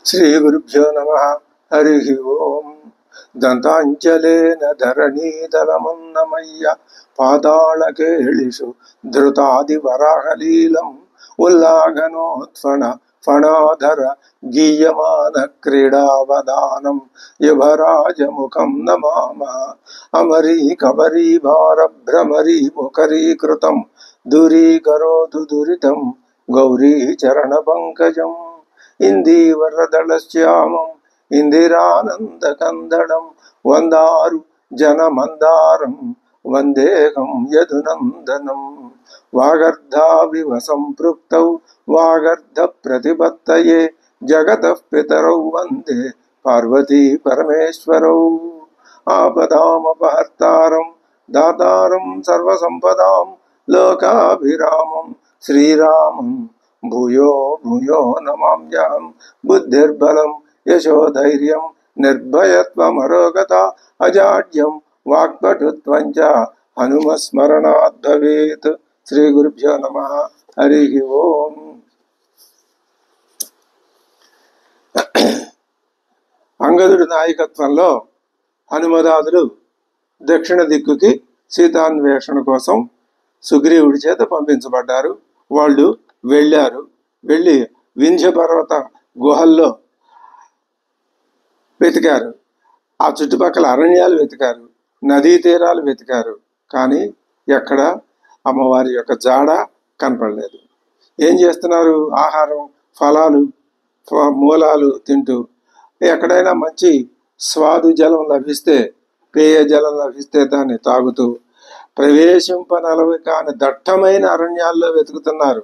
శ్రీగురుభ్యో నమః. హరి ఓం. దంతాంజలేన ధరణీతలమున్నమయ్య పాతాళకేళిషు ధృతాదివరాహలీలం ఉల్లాఘనోత్ఫణ ఫణాధర గీయమాన క్రీడావదానం యువరాజముఖం నమామ. అమరీకబరీభార భ్రమరీ ముఖరీకృతం దూరీకరోతు దురితం గౌరీ చరణ పంకజం. ఇందీవరదళశ్యామం ఇందిరానందకందడం వందారు జనమందారం వందేహం యదునందనం. వాగర్ధావివ సంపృక్తౌ వాగర్ధ ప్రతిపత్తయే జగతః పితరౌ వందే పార్వతీ పరమేశ్వరౌ. ఆపదామపహర్తారం దాతారం సర్వసంపదాం లోకాభిరామం శ్రీరామం భూయో భూయో నమామ్యహం. బుద్ధిర్బలం యశోధైర్యం నిర్భయత్వమరోగత అజాడ్యం వాక్పటుత్వం చ హనుమస్మరణాత్ భవేత్. శ్రీ గురుభ్యో నమః. హరి ఓం. అంగదుడి నాయకత్వంలో హనుమదాదులు దక్షిణ దిక్కుకి సీతాన్వేషణ కోసం సుగ్రీవుడి చేత పంపించబడ్డారు. వాళ్ళు వెళ్ళి వింధ్య పర్వత గుహల్లో వెతికారు. ఆ చుట్టుపక్కల అరణ్యాలు వెతికారు, నదీ తీరాలు వెతికారు. కానీ ఎక్కడ అమ్మవారి యొక్క జాడ కనపడలేదు. ఏం చేస్తున్నారు? ఆహారం, ఫలాలు, మూలాలు తింటూ, ఎక్కడైనా మంచి స్వాదు జలం లభిస్తే, పేయ జలం లభిస్తే దాన్ని తాగుతూ ప్రవేశింపనలవి కాని దట్టమైన అరణ్యాల్లో వెతుకుతున్నారు.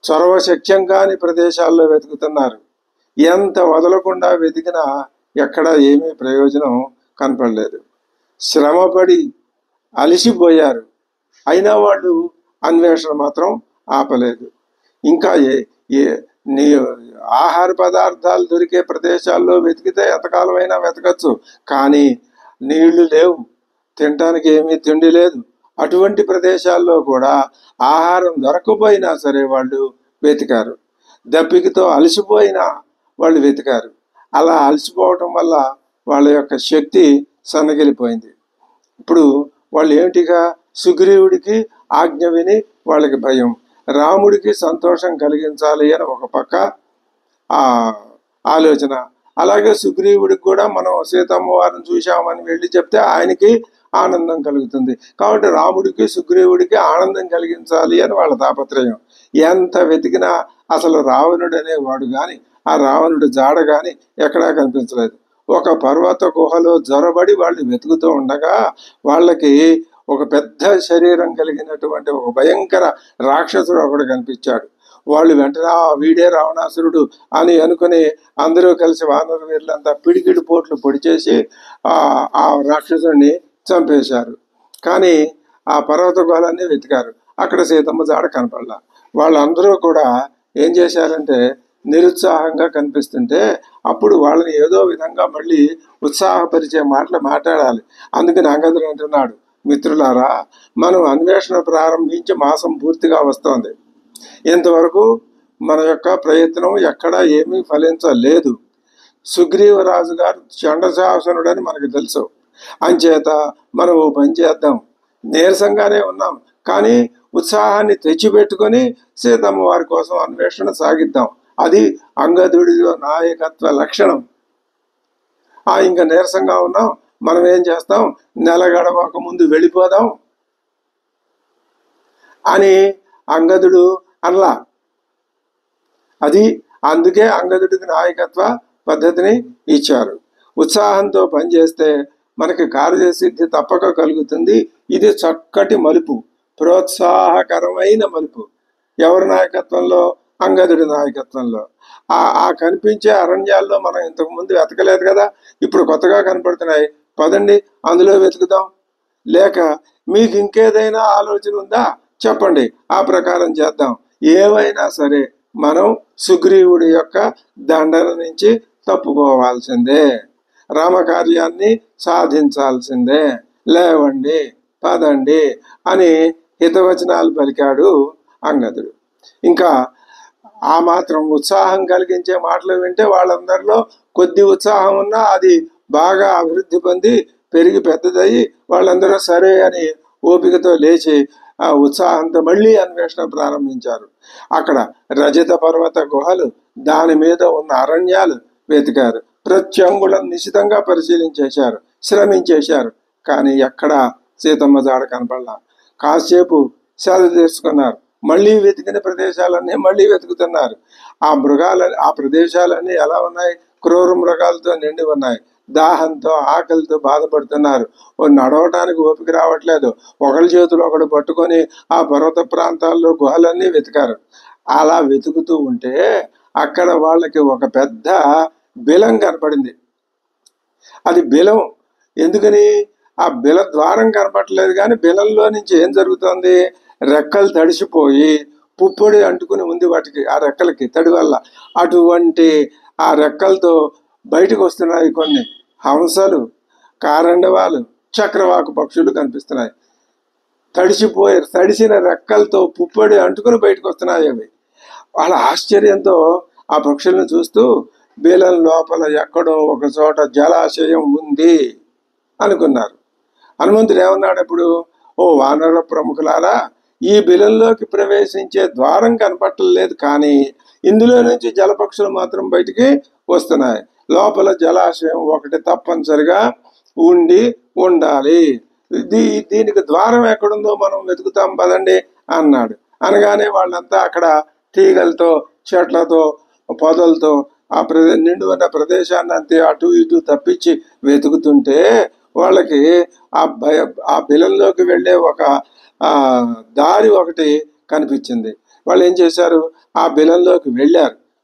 చొరవ శక్యం కాని ప్రదేశాల్లో వెతుకుతున్నారు. ఎంత వదలకుండా వెతికినా ఎక్కడ ఏమీ ప్రయోజనం కనపడలేదు. శ్రమపడి అలసిపోయారు. అయినా వాళ్ళు అన్వేషణ మాత్రం ఆపలేదు. ఇంకా నీ ఆహార పదార్థాలు దొరికే ప్రదేశాల్లో వెతికితే ఎంతకాలమైనా వెతకచ్చు. కానీ నీళ్లు లేవు, తినటానికి ఏమీ తిండి లేదు. అటువంటి ప్రదేశాల్లో కూడా ఆహారం దొరకపోయినా సరే వాళ్ళు వెతికారు. దప్పికతో అలసిపోయినా వాళ్ళు వెతికారు. అలా అలసిపోవటం వల్ల వాళ్ళ యొక్క శక్తి సన్నగిలిపోయింది. ఇప్పుడు వాళ్ళు ఏమిటిగా సుగ్రీవుడికి ఆజ్ఞ విని వాళ్ళకి భయం, రాముడికి సంతోషం కలిగించాలి అని ఒక పక్క ఆలోచన. అలాగే సుగ్రీవుడికి కూడా మనం సీతమ్మ వారిని చూశామని వెళ్ళి చెప్తే ఆయనకి ఆనందం కలుగుతుంది. కాబట్టి రాముడికి సుగ్రీవుడికి ఆనందం కలిగించాలి అని వాళ్ళ తాపత్రయం. ఎంత వెతికినా అసలు రావణుడు అనేవాడు కానీ, ఆ రావణుడి జాడ కానీ ఎక్కడా కనిపించలేదు. ఒక పర్వత గుహలో జొరబడి వాళ్ళు వెతుకుతూ ఉండగా వాళ్ళకి ఒక పెద్ద శరీరం కలిగినటువంటి ఒక భయంకర రాక్షసుడు ఒకడు కనిపించాడు. వాళ్ళు వెంటనే వీడే రావణాసురుడు అని అనుకుని అందరూ కలిసి వానర వీరులంతా పిడికిడి పోట్లు పొడిచేసి ఆ రాక్షసుడిని చంపేశారు. కానీ ఆ పర్వత గుహలన్నీ వెతికారు. అక్కడ సీతమ్మ జాడ కనపడలా. వాళ్ళందరూ కూడా ఏం చేశారంటే నిరుత్సాహంగా కనిపిస్తుంటే అప్పుడు వాళ్ళని ఏదో విధంగా మళ్ళీ ఉత్సాహపరిచే మాటలు మాట్లాడాలి. అందుకని అంగదుడు అంటున్నాడు, మిత్రులారా, మనం అన్వేషణ ప్రారంభించి మాసం పూర్తిగా వస్తోంది. ఇంతవరకు మన యొక్క ప్రయత్నం ఎక్కడా ఏమీ ఫలించలేదు. సుగ్రీవరాజు గారు చండశాసనుడని మనకు తెలుసు. అంచేత మనం ఓ పని చేద్దాం. నీరసంగానే ఉన్నాం, కానీ ఉత్సాహాన్ని తెచ్చిపెట్టుకొని సీతమ్మ వారి కోసం అన్వేషణ సాగిద్దాం. అది అంగదుడి నాయకత్వ లక్షణం. ఇంకా నీరసంగా ఉన్నాం, మనం ఏం చేస్తాం, నెల గడవక ముందు వెళ్ళిపోదాం అని అంగదుడు అనలా. అది అందుకే అంగదుడికి నాయకత్వ పద్ధతిని ఇచ్చారు. ఉత్సాహంతో పనిచేస్తే మనకి కార్యసిద్ధి తప్పక కలుగుతుంది. ఇది చక్కటి మలుపు, ప్రోత్సాహకరమైన మలుపు. ఎవరి నాయకత్వంలో? అంగదుడి నాయకత్వంలో. ఆ కనిపించే అరణ్యాల్లో మనం ఇంతకు ముందు వెతకలేదు కదా, ఇప్పుడు కొత్తగా కనపడుతున్నాయి. పదండి అందులో వెతుకుదాం. లేక మీకు ఇంకేదైనా ఆలోచన ఉందా చెప్పండి, ఆ ప్రకారం చేద్దాం. ఏవైనా సరే మనం సుగ్రీవుడి యొక్క దండన నుంచి తప్పుకోవాల్సిందే, రామకార్యాన్ని సాధించాల్సిందే. లేవండి, పదండి అని హితవచనాలు పలికాడు అంగదుడు. ఇంకా ఆ మాత్రం ఉత్సాహం కలిగించే మాటలు వింటే వాళ్ళందరిలో కొద్ది ఉత్సాహం ఉన్నా అది బాగా అభివృద్ధి పొంది పెరిగి పెద్దదయ్యి వాళ్ళందరూ సరే అని ఓపికతో లేచి ఆ ఉత్సాహంతో మళ్ళీ అన్వేషణ ప్రారంభించారు. అక్కడ రజత పర్వత గుహలు, దాని మీద ఉన్న అరణ్యాలు వెతికారు. ప్రతి అంగుళం నిశితంగా పరిశీలించేశారు, శ్రమించేశారు. కానీ ఎక్కడా సీతమ్మ జాడ కనపడలా. కాసేపు సెలవు తీసుకున్నారు. మళ్ళీ వెతికిన ప్రదేశాలన్నీ మళ్ళీ వెతుకుతున్నారు. ఆ ప్రదేశాలన్నీ ఎలా ఉన్నాయి? క్రూర మృగాలతో నిండి ఉన్నాయి. దాహంతో ఆకలితో బాధపడుతున్నారు. నడవటానికి ఓపిక రావట్లేదు. ఒకళ్ళ చేతులు ఒకడు పట్టుకొని ఆ పర్వత ప్రాంతాల్లో గుహలన్నీ వెతికారు. అలా వెతుకుతూ ఉంటే అక్కడ వాళ్ళకి ఒక పెద్ద బిలం కనపడింది. అది బిలం. ఎందుకని? ఆ బిల ద్వారం కనపడలేదు, కానీ బిలంలో నుంచి ఏం జరుగుతుంది? రెక్కలు తడిసిపోయి పుప్పొడి అంటుకుని ఉంది వాటికి, ఆ రెక్కలకి తడి వల్ల. అటువంటి ఆ రెక్కలతో బయటకు వస్తున్నాయి కొన్ని హంసలు, కారండవాలు, చక్రవాకు పక్షులు కనిపిస్తున్నాయి. తడిసిన రెక్కలతో పుప్పొడి అంటుకుని బయటకు వస్తున్నాయి అవి. వాళ్ళ ఆశ్చర్యంతో ఆ పక్షులను చూస్తూ బీలం లోపల ఎక్కడో ఒక చోట జలాశయం ఉంది అనుకున్నారు. హనుమంతుడు ఏమన్నాడు అప్పుడు? ఓ వానర ప్రముఖులారా, ఈ బిలంలోకి ప్రవేశించే ద్వారం కనపట్టలేదు, కానీ ఇందులో నుంచి జలపక్షులు మాత్రం బయటికి వస్తున్నాయి. లోపల జలాశయం ఒకటి తప్పనిసరిగా ఉండాలి. దీనికి ద్వారం ఎక్కడుందో మనం వెతుకుతాం పదండి అన్నాడు. అనగానే వాళ్ళంతా అక్కడ తీగలతో, చెట్లతో, పొదలతో నిండు ఉన్న ప్రదేశాన్ని అంతే అటు ఇటు తప్పించి వెతుకుతుంటే వాళ్ళకి ఆ బిలంలోకి వెళ్ళే ఒక దారి ఒకటి కనిపించింది. వాళ్ళు ఏం చేశారు? ఆ బిలంలోకి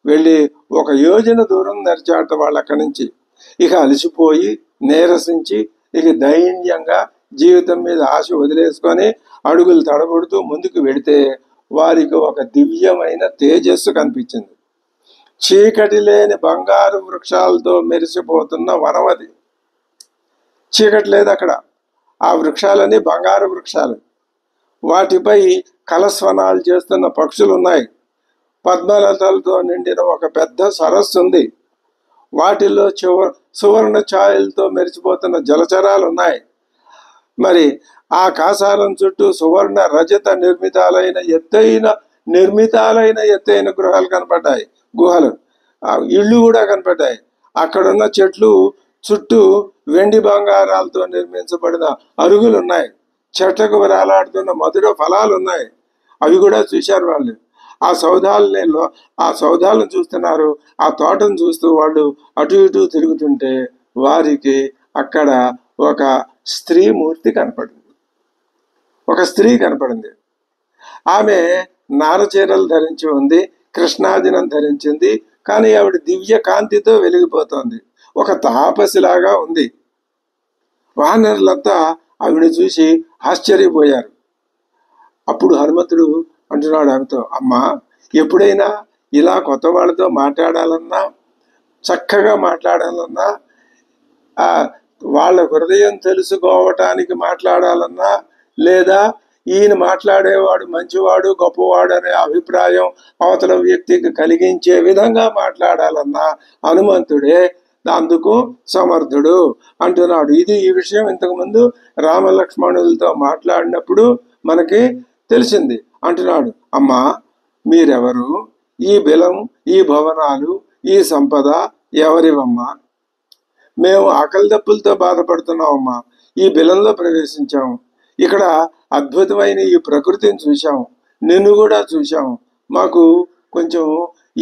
వెళ్ళి ఒక యోజన దూరం నడిచాట వాళ్ళు అక్కడి నుంచి. ఇక అలసిపోయి నీరసించి ఇక దైన్యంగా జీవితం మీద ఆశ వదిలేసుకొని అడుగులు తడబడుతూ ముందుకు వెడితే వారికి ఒక దివ్యమైన తేజస్సు కనిపించింది. చీకటి లేని బంగారు వృక్షాలతో మెరిసిపోతున్న వనమది. చీకటి లేదు అక్కడ. ఆ వృక్షాలన్నీ బంగారు వృక్షాలు. వాటిపై కలస్వనాలు చేస్తున్న పక్షులు ఉన్నాయి. పద్మలతలతో నిండిన ఒక పెద్ద సరస్సు ఉంది. వాటిల్లో సువర్ణ ఛాయలతో మెరిసిపోతున్న జలచరాలు ఉన్నాయి. మరి ఆ కాసాలం చుట్టూ సువర్ణ రజత నిర్మితాలైన ఎత్తైన గృహాలు కనపడ్డాయి, గుహలు, ఇళ్ళు కూడా కనపడ్డాయి. అక్కడున్న చెట్లు చుట్టూ వెండి బంగారాలతో నిర్మించబడిన అరుగులు ఉన్నాయి. చెట్లకు వేలాడుతున్న మధుర ఫలాలు ఉన్నాయి. అవి కూడా చూశారు వాళ్ళు. ఆ సౌధాలను చూస్తున్నారు. ఆ తోటను చూస్తూ వాళ్ళు అటు ఇటు తిరుగుతుంటే వారికి అక్కడ ఒక స్త్రీమూర్తి కనపడింది. ఒక స్త్రీ కనపడింది. ఆమె నారచీరలు ధరించి ఉంది, కృష్ణాజినం ధరించింది. కానీ ఆవిడ దివ్య కాంతితో వెలిగిపోతోంది. ఒక తాపసిలాగా ఉంది. వానరులంతా ఆవిడని చూసి ఆశ్చర్యపోయారు. అప్పుడు హనుమంతుడు అంటున్నాడు ఆమెతో, అమ్మా, ఎప్పుడైనా ఇలా కొత్త వాళ్ళతో మాట్లాడాలన్నా, చక్కగా మాట్లాడాలన్నా, వాళ్ళ హృదయం తెలుసుకోవటానికి మాట్లాడాలన్నా, లేదా ఈయన మాట్లాడేవాడు మంచివాడు గొప్పవాడు అనే అభిప్రాయం అవతల వ్యక్తికి కలిగించే విధంగా మాట్లాడాలన్నా హనుమంతుడే అందుకు సమర్థుడు అంటున్నాడు. ఈ విషయం ఇంతకుముందు రామలక్ష్మణులతో మాట్లాడినప్పుడు మనకి తెలిసింది. అంటున్నాడు, అమ్మా, మీరెవరు? ఈ బిలం, ఈ భవనాలు, ఈ సంపద ఎవరివమ్మా? మేము ఆకలి దప్పులతో బాధపడుతున్నామమ్మా. ఈ బిలంలో ప్రవేశించాము. ఇక్కడ అద్భుతమైన ఈ ప్రకృతిని చూశాము, నిన్ను కూడా చూశాము. మాకు కొంచెం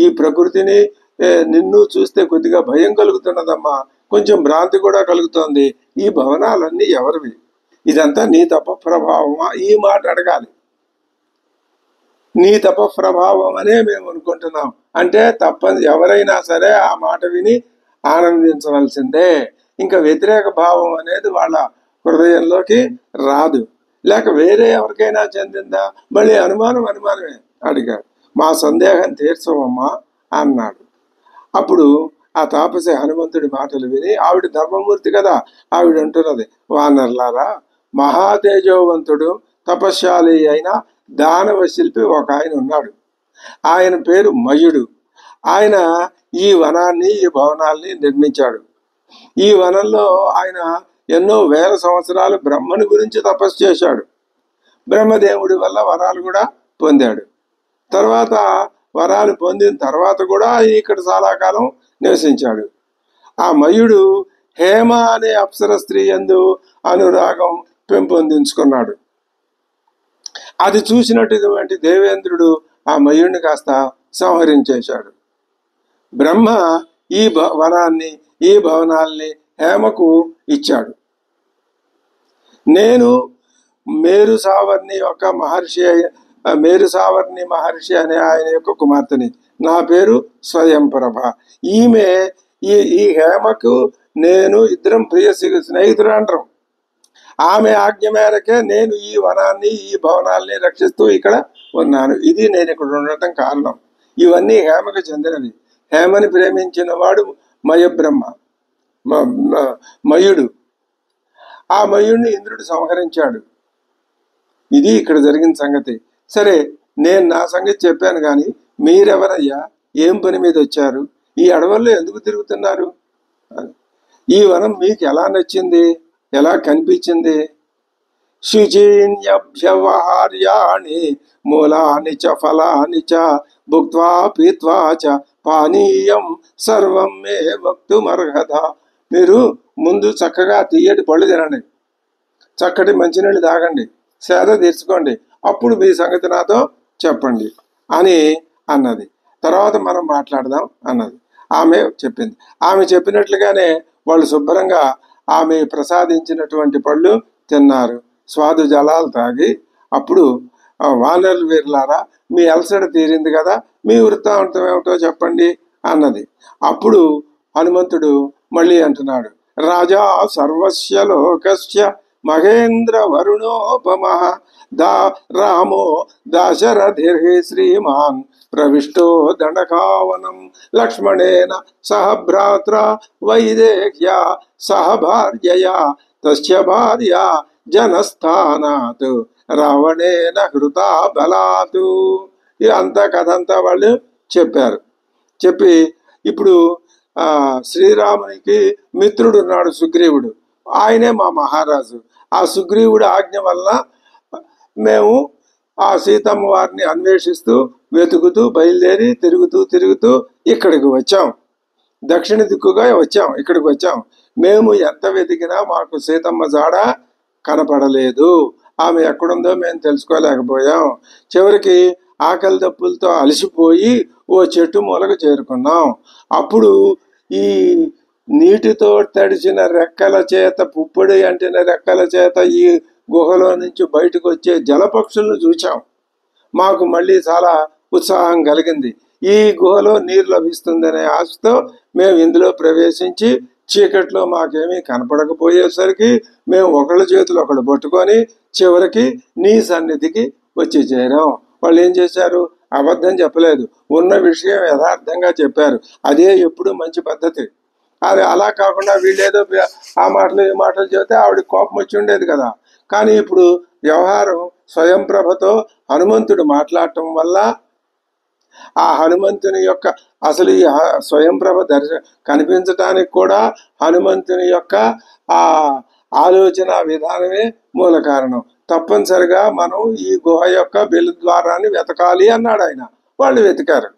ఈ ప్రకృతిని నిన్ను చూస్తే కొద్దిగా భయం కలుగుతున్నదమ్మా, కొంచెం భ్రాంతి కూడా కలుగుతోంది. ఈ భవనాలన్నీ ఎవరివి? ఇదంతా నీ తప ప్రభావమా? ఈ మాట అడగాలి. నీ తప ప్రభావం అనే మేము అనుకుంటున్నాం అంటే ఎవరైనా సరే ఆ మాట విని ఆనందించవలసిందే. ఇంకా వ్యతిరేక భావం అనేది వాళ్ళ హృదయంలోకి రాదు. లేక వేరే ఎవరికైనా చెందిందా? మళ్ళీ అనుమానమే అడిగాడు. మా సందేహం తీర్చవమ్మా అన్నాడు. అప్పుడు ఆ తాపసి హనుమంతుడి మాటలు విని, ఆవిడ ధర్మమూర్తి కదా, ఆవిడ అంటున్నది, వానర్లారా, మహాతేజోవంతుడు తపశ్శాలి అయిన దానవ శిల్పి ఒక ఆయన ఉన్నాడు. ఆయన పేరు మయుడు. ఆయన ఈ వనాన్ని, ఈ భవనాల్ని నిర్మించాడు. ఈ వనంలో ఆయన ఎన్నో వేల సంవత్సరాలు బ్రహ్మని గురించి తపస్సు చేశాడు. బ్రహ్మదేవుడి వల్ల వరాలు కూడా పొందాడు. తర్వాత వరాలు పొందిన తర్వాత కూడా ఇక్కడ చాలా కాలం నివసించాడు. ఆ మయుడు హేమ అనే అప్సర స్త్రీ యందు అనురాగం పెంపొందించుకున్నాడు. అది చూసినటువంటి దేవేంద్రుడు ఆ మయుడిని కాస్త సంహరించేశాడు. బ్రహ్మ ఈ వనాన్ని, ఈ భవనాల్ని హేమకు ఇచ్చాడు. నేను మేరు మహర్షి అనే ఆయన యొక్క కుమార్తెని. నా పేరు స్వయంప్రభ. ఈమె ఈ హేమకు నేను ఇద్దరం ప్రియ స్నేహితుడు అంటాం. ఆమె ఆజ్ఞ మేరకే నేను ఈ వనాన్ని, ఈ భవనాల్ని రక్షిస్తూ ఇక్కడ ఉన్నాను. ఇది నేను ఇక్కడ ఉండటం కారణం. ఇవన్నీ హేమకు చెందినవి. హేమని ప్రేమించిన వాడు మయబ్రహ్మ, మయుడు. ఆ మయుడిని ఇంద్రుడు సంహరించాడు. ఇది ఇక్కడ జరిగిన సంగతి. సరే, నేను నా సంగతి చెప్పాను, కానీ మీరెవరయ్యా? ఏం పని మీద వచ్చారు? ఈ అడవుల్లో ఎందుకు తిరుగుతున్నారు? ఈ వనం మీకు ఎలా నచ్చింది? ఎలా కనిపించింది? శుచీన్యభ్యవహార్యాణి మూలాని చ ఫలాని చ భుక్త్వా పీత్వా చ పానీయం సర్వం మే వక్తుమర్హత. మీరు ముందు చక్కగా తీయటి పళ్ళు తినండి, చక్కటి మంచినీళ్ళు తాగండి, సేద తీర్చుకోండి, అప్పుడు మీ సంగతి నాతో చెప్పండి అని అన్నది. తర్వాత మనం మాట్లాడదాం అన్నది. ఆమె చెప్పింది. ఆమె చెప్పినట్లుగానే వాళ్ళు శుభ్రంగా ఆమె ప్రసాదించినటువంటి పళ్ళు తిన్నారు, స్వాదు జలాలు తాగి, అప్పుడు వానరులు వీరులారా, మీ అలసట తీరింది కదా, మీ వృత్తాంతం ఏమిటో చెప్పండి అన్నది. అప్పుడు హనుమంతుడు మళ్ళీ అంటున్నాడు, రాజా సర్వస్య లోకస్య మహేంద్ర వరుణోపమః రామో దశరథిర్హి శ్రీమాన్ ప్రవిష్టో దండకావనం లక్ష్మణేన సహ భ్రాత్ర వైదేహ్యా సహ భార్యయా తస్య భార్య జనస్థానాత్ రావణేన హృతా బలాతు. ఇదంతా కథ అంతా వాళ్ళు చెప్పారు. చెప్పి ఇప్పుడు శ్రీరామునికి మిత్రుడు ఉన్నాడు సుగ్రీవుడు. ఆయనే మా మహారాజు. ఆ సుగ్రీవుడి ఆజ్ఞ వల్ల మేము ఆ సీతమ్మ వారిని అన్వేషిస్తూ వెతుకుతూ బయలుదేరి తిరుగుతూ ఇక్కడికి వచ్చాం. దక్షిణ దిక్కుగా వచ్చాం, ఇక్కడికి వచ్చాం. మేము ఎంత వెతికినా మాకు సీతమ్మ జాడ కనపడలేదు. ఆమె ఎక్కడుందో మేము తెలుసుకోలేకపోయాం. చివరికి ఆకలి దప్పులతో అలసిపోయి ఓ చెట్టు మూలకు చేరుకున్నాం. అప్పుడు ఈ నీటితో తడిచిన రెక్కల చేత, పుప్పొడి అంటిన రెక్కల చేత ఈ గుహలో నుంచి బయటకు వచ్చే జలపక్షులను చూచాం. మాకు మళ్ళీ చాలా ఉత్సాహం కలిగింది. ఈ గుహలో నీరు లభిస్తుందనే ఆశతో మేము ఇందులో ప్రవేశించి చీకట్లో మాకేమీ కనపడకపోయేసరికి మేము ఒకళ్ళ చేతులు ఒకళ్ళు పట్టుకొని చివరికి నీ సన్నిధికి వచ్చి చేరాం. వాళ్ళు ఏం చేశారు? అబద్ధం చెప్పలేదు, ఉన్న విషయం యథార్థంగా చెప్పారు. అదే ఎప్పుడు మంచి పద్ధతి. అది అలా కాకుండా వీళ్ళేదో ఆ మాటలు ఈ మాటలు చెబితే ఆవిడ కోపం వచ్చి ఉండేది కదా. కానీ ఇప్పుడు వ్యవహారం స్వయంప్రభతో హనుమంతుడు మాట్లాడటం వల్ల ఆ హనుమంతుని యొక్క అసలు ఈ స్వయంప్రభ కనిపించటానికి కూడా హనుమంతుని యొక్క ఆ ఆలోచన విధానమే మూల కారణం. తప్పనిసరిగా మనం ఈ గుహ యొక్క బెలు ద్వారాన్ని వెతకాలి అన్నాడు ఆయన. వాళ్ళు వెతికారు.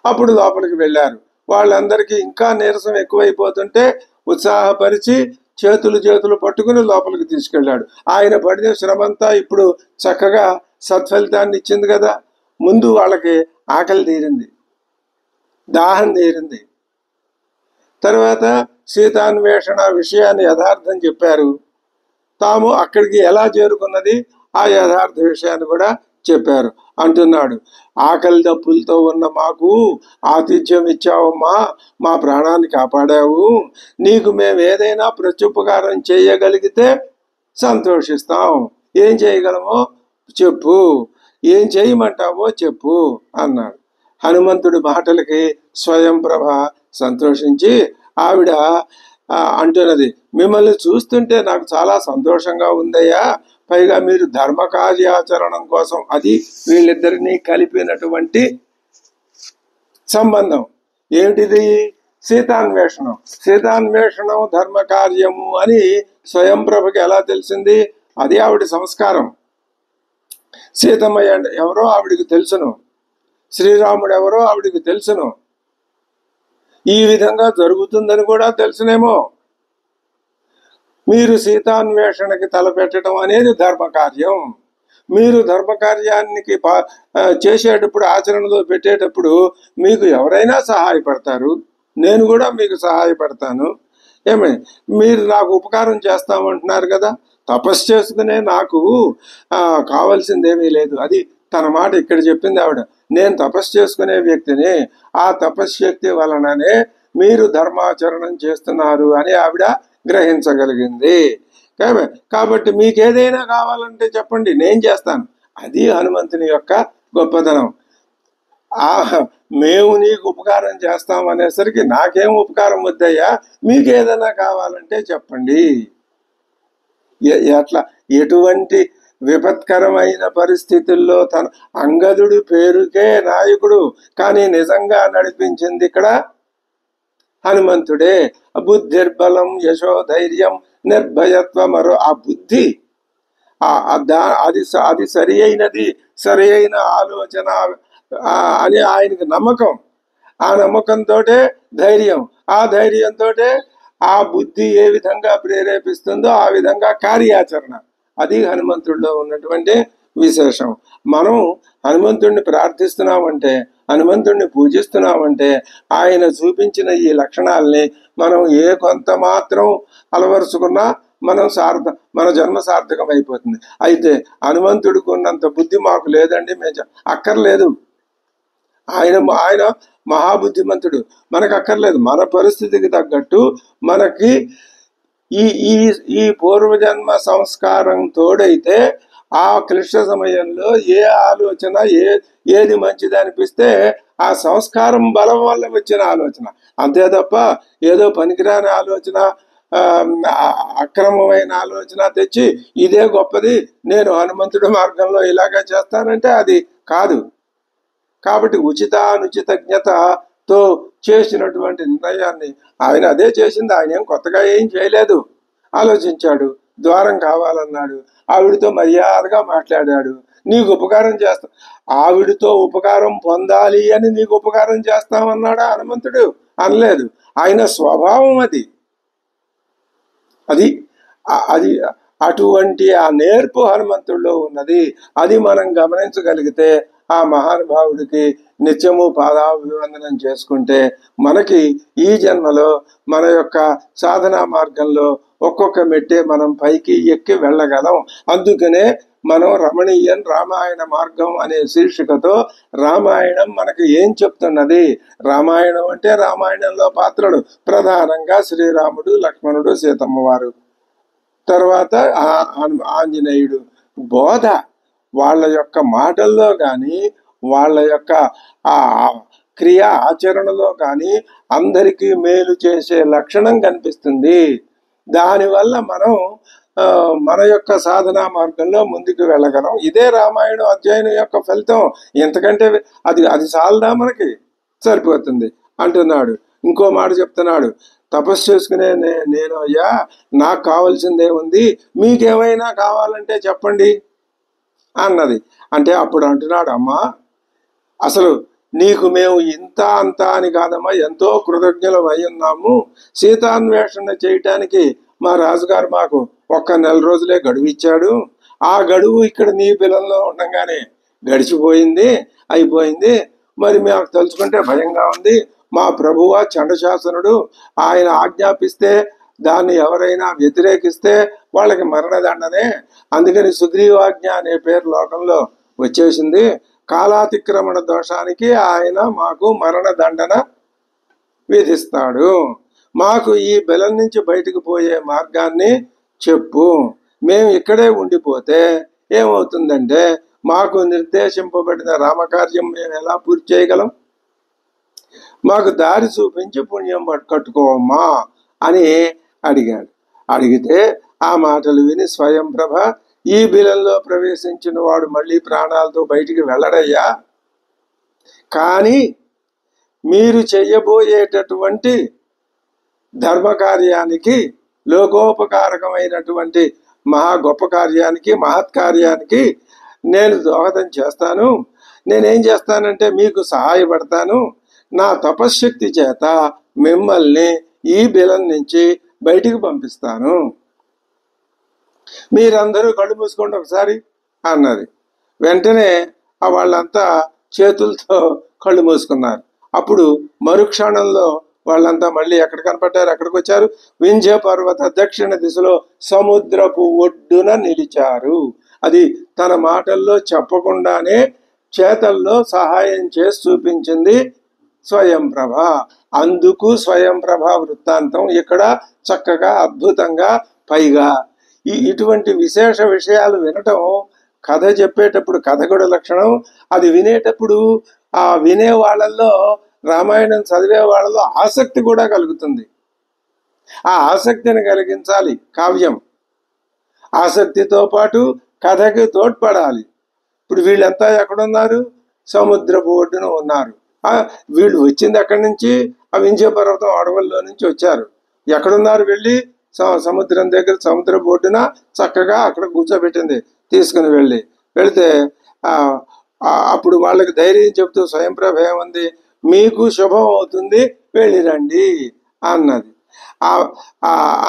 అప్పుడు లోపలికి వెళ్ళారు. వాళ్ళందరికీ ఇంకా నీరసం ఎక్కువైపోతుంటే ఉత్సాహపరిచి చేతులు పట్టుకుని లోపలికి తీసుకెళ్ళాడు. ఆయన పడిన శ్రమంతా ఇప్పుడు చక్కగా సత్ఫలితాన్ని ఇచ్చింది కదా. ముందు వాళ్ళకి ఆకలి తీరింది, దాహం తీరింది. తర్వాత సీతాన్వేషణ విషయాన్ని యథార్థం చెప్పారు. తాము అక్కడికి ఎలా చేరుకున్నది ఆ యథార్థ విషయాన్ని కూడా చెప్పారు. అంటున్నాడు, ఆకలి దప్పులతో ఉన్న మాకు ఆతిథ్యం ఇచ్చావమ్మా, మా ప్రాణాన్ని కాపాడావు. నీకు మేము ఏదైనా ప్రత్యుపకారం చేయగలిగితే సంతోషిస్తాం. ఏం చేయగలమో చెప్పు, ఏం చేయమంటావో చెప్పు అన్నాడు. హనుమంతుడి మాటలకి స్వయంప్రభ సంతోషించి ఆవిడ అంటున్నది, మిమ్మల్ని చూస్తుంటే నాకు చాలా సంతోషంగా ఉందయ్యా, పైగా మీరు ధర్మ కార్యాచరణం కోసం, అది వీళ్ళిద్దరినీ కలిపినటువంటి సంబంధం ఏమిటిది? సీతాన్వేషణం. సీతాన్వేషణం ధర్మ కార్యము అని స్వయం ప్రభకి ఎలా తెలిసింది? అది ఆవిడ సంస్కారం. సీతమ్మ ఎవరో ఆవిడికి తెలుసును, శ్రీరాముడు ఎవరో ఆవిడికి తెలుసును, ఈ విధంగా జరుగుతుందని కూడా తెలుసునేమో. మీరు సీతాన్వేషణకి తలపెట్టడం అనేది ధర్మకార్యం. మీరు ధర్మకార్యానికి చేసేటప్పుడు, ఆచరణలో పెట్టేటప్పుడు మీకు ఎవరైనా సహాయపడతారు, నేను కూడా మీకు సహాయపడతాను. ఏమే, మీరు నాకు ఉపకారం చేస్తామంటున్నారు కదా, తపస్సు చేసుకునే నాకు కావాల్సిందేమీ లేదు. అది తన మాట ఇక్కడ చెప్పింది ఆవిడ. నేను తపస్సు చేసుకునే వ్యక్తిని, ఆ తపశ్శక్తి వలననే మీరు ధర్మాచరణం చేస్తున్నారు అని ఆవిడ గ్రహించగలిగింది. కాబట్టి మీకు ఏదైనా కావాలంటే చెప్పండి, నేను చేస్తాను. అది హనుమంతుని యొక్క గొప్పతనం. మేము నీకు ఉపకారం చేస్తాం అనేసరికి నాకేం ఉపకారం వద్దయ్యా, మీకు ఏదైనా కావాలంటే చెప్పండి. ఎట్లా, ఎటువంటి విపత్కరమైన పరిస్థితుల్లో తన అంగదుడు పేరుకే నాయకుడు, కానీ నిజంగా నడిపించింది ఇక్కడ హనుమంతుడే. బుద్ధిర్బలం యశోధైర్యం నిర్భయత్వం. ఆ బుద్ధి, అది సరి అయినది, సరి అయిన ఆలోచన అని ఆయనకి నమ్మకం. ఆ నమ్మకంతో ధైర్యం, ఆ ధైర్యంతో ఆ బుద్ధి ఏ విధంగా ప్రేరేపిస్తుందో ఆ విధంగా కార్యాచరణ. అది హనుమంతుడిలో ఉన్నటువంటి విశేషం. మనం హనుమంతుడిని ప్రార్థిస్తున్నామంటే, హనుమంతుడిని పూజిస్తున్నామంటే, ఆయన చూపించిన ఈ లక్షణాలని మనం ఏ కొంత మాత్రం అలవరుచుకున్నా మన జన్మ సార్థకం అయిపోతుంది. అయితే హనుమంతుడికి ఉన్నంత బుద్ధి మాకు లేదండి, మేము అక్కర్లేదు. ఆయన మహాబుద్ధిమంతుడు, మనకు అక్కర్లేదు. మన పరిస్థితికి తగ్గట్టు మనకి ఈ పూర్వజన్మ సంస్కారం తోడైతే ఆ క్లిష్ట సమయంలో ఏ ఆలోచన ఏది మంచిది అనిపిస్తే ఆ సంస్కారం బలం వల్ల వచ్చిన ఆలోచన, అంతే తప్ప ఏదో పనికిరాని ఆలోచన, అక్రమమైన ఆలోచన తెచ్చి ఇదే గొప్పది, నేను హనుమంతుడి మార్గంలో ఇలాగా చేస్తానంటే అది కాదు. కాబట్టి ఉచితానుచితజ్ఞతతో చేసినటువంటి నిర్ణయాన్ని ఆయన అదే చేసింది. ఆయన ఏం కొత్తగా ఏం చేయలేదు. ఆలోచించాడు, ద్వారం కావాలన్నాడు, ఆవిడతో మర్యాదగా మాట్లాడాడు, నీకు ఉపకారం చేస్తా, ఆవిడతో ఉపకారం పొందాలి అని నీకు ఉపకారం చేస్తామన్నాడా హనుమంతుడు? అనలేదు. ఆయన స్వభావం అది. అటువంటి ఆ నేర్పు హనుమంతుడిలో ఉన్నది. అది మనం గమనించగలిగితే ఆ మహానుభావుడికి నిత్యము పాదాభివందనం చేసుకుంటే మనకి ఈ జన్మలో మన యొక్క సాధనా మార్గంలో ఒక్కొక్క మెట్టే మనం పైకి ఎక్కి వెళ్ళగలం. అందుకనే మనం రమణీయం రామాయణ మార్గం అనే శీర్షికతో రామాయణం మనకి ఏం చెప్తున్నది? రామాయణం అంటే రామాయణంలో పాత్రలు ప్రధానంగా శ్రీరాముడు, లక్ష్మణుడు, సీతమ్మ వారు, తర్వాత ఆంజనేయుడు. బోధ వాళ్ళ యొక్క మాటల్లో కానీ వాళ్ళ యొక్క ఆ క్రియ ఆచరణలో కానీ అందరికీ మేలు చేసే లక్షణం కనిపిస్తుంది. దానివల్ల మనం మన యొక్క సాధనా మార్గంలో ముందుకు వెళ్ళగలం. ఇదే రామాయణం అధ్యయనం యొక్క ఫలితం. ఎంతకంటే అది చాలదా మనకి? సరిపోతుంది అంటున్నాడు. ఇంకో మాట చెప్తున్నాడు, తపస్సు చేసుకునే నేను అయ్యా, నాకు కావాల్సిందే ఉంది, మీకేమైనా కావాలంటే చెప్పండి అన్నది. అంటే అప్పుడు అంటున్నాడు, అమ్మా అసలు నీకు మేము ఇంత అంత అని కాదమ్మా, ఎంతో కృతజ్ఞులం అయి ఉన్నాము. సీతాన్వేషణ చేయటానికి మా రాజుగారు మాకు 1 నెల రోజులే గడువు ఇచ్చాడు. ఆ గడువు ఇక్కడ నీ పిల్లల్లో ఉండగానే గడిచిపోయింది, అయిపోయింది. మరి మాకు తలుచుకుంటే భయంగా ఉంది. మా ప్రభువ చండశాసనుడు, ఆయన ఆజ్ఞాపిస్తే దాన్ని ఎవరైనా వ్యతిరేకిస్తే వాళ్ళకి మరణదండనే. అందుకని సుగ్రీవాజ్ఞ అనే పేరు లోకంలో వచ్చేసింది. కాలాతిక్రమణ దోషానికి ఆయన మాకు మరణదండన విధిస్తాడు. మాకు ఈ బెలం నుంచి బయటకు పోయే మార్గాన్ని చెప్పు. మేము ఇక్కడే ఉండిపోతే ఏమవుతుందంటే మాకు నిర్దేశింపబడిన రామకార్యం మేము ఎలా పూర్తి చేయగలం? మాకు దారి చూపించి పుణ్యం కట్టుకోవమ్మా అని అడిగాడు. అడిగితే ఆ మాటలు విని స్వయంప్రభ, ఈ బిలంలో ప్రవేశించిన వాడు మళ్ళీ ప్రాణాలతో బయటికి వెళ్ళడయ్యా, కానీ మీరు చెయ్యబోయేటటువంటి ధర్మకార్యానికి, లోకోపకారకమైనటువంటి మహా గొప్ప కార్యానికి, మహత్కార్యానికి నేను దోహదం చేస్తాను. నేనేం చేస్తానంటే మీకు సహాయపడతాను. నా తపశ్శక్తి చేత మిమ్మల్ని ఈ బిలం నుంచి బయటికి పంపిస్తాను. మీరందరూ కళ్ళు మూసుకోండి ఒకసారి అన్నది. వెంటనే వాళ్ళంతా చేతులతో కళ్ళు మూసుకున్నారు. అప్పుడు మరుక్షణంలో వాళ్ళంతా మళ్ళీ ఎక్కడ కనపడ్డారు, ఎక్కడికి వచ్చారు? వింధ్య పర్వత దక్షిణ దిశలో సముద్రపు ఒడ్డున నిలిచారు. అది తన మాటల్లో చెప్పకుండానే చేతల్లో సహాయం చేసి చూపించింది స్వయంప్రభ. అందుకు స్వయంప్రభ వృత్తాంతం ఇక్కడ చక్కగా అద్భుతంగా, పైగా ఇటువంటి విశేష విషయాలు వినటం, కథ చెప్పేటప్పుడు కథకుడి లక్షణం. అది వినేటప్పుడు ఆ వినే వాళ్ళల్లో, రామాయణం చదివే వాళ్ళలో ఆసక్తి కూడా కలుగుతుంది. ఆ ఆసక్తిని కలిగించాలి కావ్యం. ఆసక్తితో పాటు కథకి తోడ్పడాలి. ఇప్పుడు వీళ్ళంతా ఎక్కడున్నారు? సముద్రపు ఒడ్డున ఉన్నారు. వీళ్ళు వచ్చింది ఎక్కడి నుంచి? ఆ వింధ్య పర్వతం అడవుల్లో నుంచి వచ్చారు. ఎక్కడున్నారు? వెళ్ళి సముద్రం దగ్గర, సముద్రపు ఒడ్డున చక్కగా అక్కడ కూర్చోబెట్టింది తీసుకుని వెళితే అప్పుడు వాళ్ళకి ధైర్యం చెప్తూ స్వయంప్రభ ఏమంది? మీకు శుభం అవుతుంది, వెళ్ళిరండి అన్నది.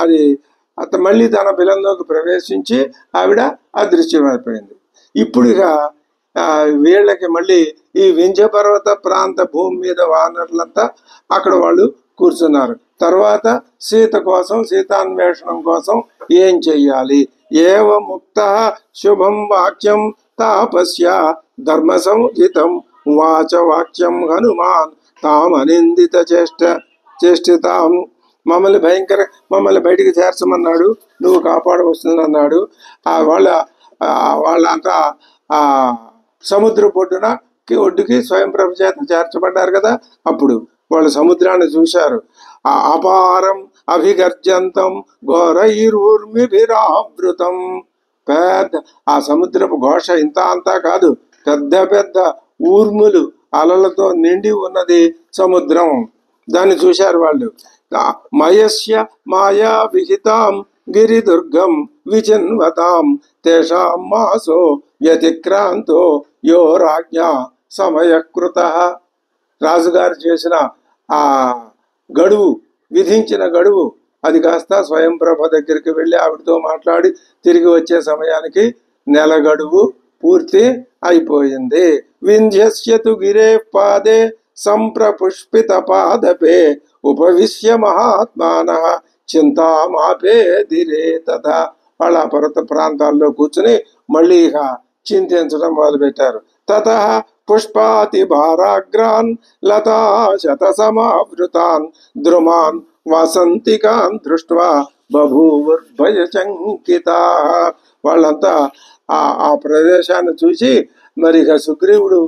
అది మళ్ళీ తన బిలంలోకి ప్రవేశించి ఆవిడ అదృశ్యమైపోయింది. ఇప్పుడు ఇక వీళ్ళకి మళ్ళీ ఈ వింధ్య పర్వత ప్రాంత భూమి మీద వానరులంతా అక్కడ వాళ్ళు కూర్చున్నారు. తర్వాత సీత కోసం, సీతాన్వేషణం కోసం ఏం చెయ్యాలి? ఏవ ముక్త శుభం వాక్యం తాపస్య ధర్మ సంహితం వాచ వాక్యం హనుమాన్ తామనిందిత చేష్టితాం. మమ్మల్ని బయటికి చేర్చమన్నాడు, నువ్వు కాపాడవస్తుందన్నాడు. వాళ్ళంతా సముద్ర ఒడ్డుకి స్వయంప్రభ చేత చేర్చబడ్డారు కదా. అప్పుడు వాళ్ళు సముద్రాన్ని చూశారు. అపారం అభిగర్జంతం ఘోరైర్ఊర్మిభిరావృతం. పెద్ద ఆ సముద్రపు ఘోష ఇంత అంతా కాదు, పెద్ద పెద్ద ఊర్ములు, అలలతో నిండి ఉన్నది సముద్రం. దాన్ని చూశారు వాళ్ళు. మయస్య మాయా విహితాం గిరిదుర్గం విచిన్వతాం తేషాం మాసో వ్యతిక్రాంతో యో రాజ్ఞా సమయకృత. రాజుగారు చేసిన ఆ గడువు, విధించిన గడువు, అది కాస్త స్వయంప్రభ దగ్గరికి వెళ్ళి ఆవిడతో మాట్లాడి తిరిగి వచ్చే సమయానికి నెల గడువు పూర్తి అయిపోయింది. వింధ్యస్యతు గిరే పాదే సంప్రపుష్పిత పాదపే ఉపవిశ్య మహాత్మాన చింతామాపే ధిరే తథా. వాళ్ళ పర్వత ప్రాంతాల్లో కూర్చుని మళ్ళీ ఇక చింతించడం మొదలుపెట్టారు. తతః పుష్పాతి భారాగ్రాన్ లతా శత సమావృతాన్ ద్రుమాన్ వసంతికాన్ దృష్ట్వా బభూవుర్భయశంకితా. వాళ్ళంతా ఆ ప్రదేశాన్ని చూసి మరి ఇక సుగ్రీవుడు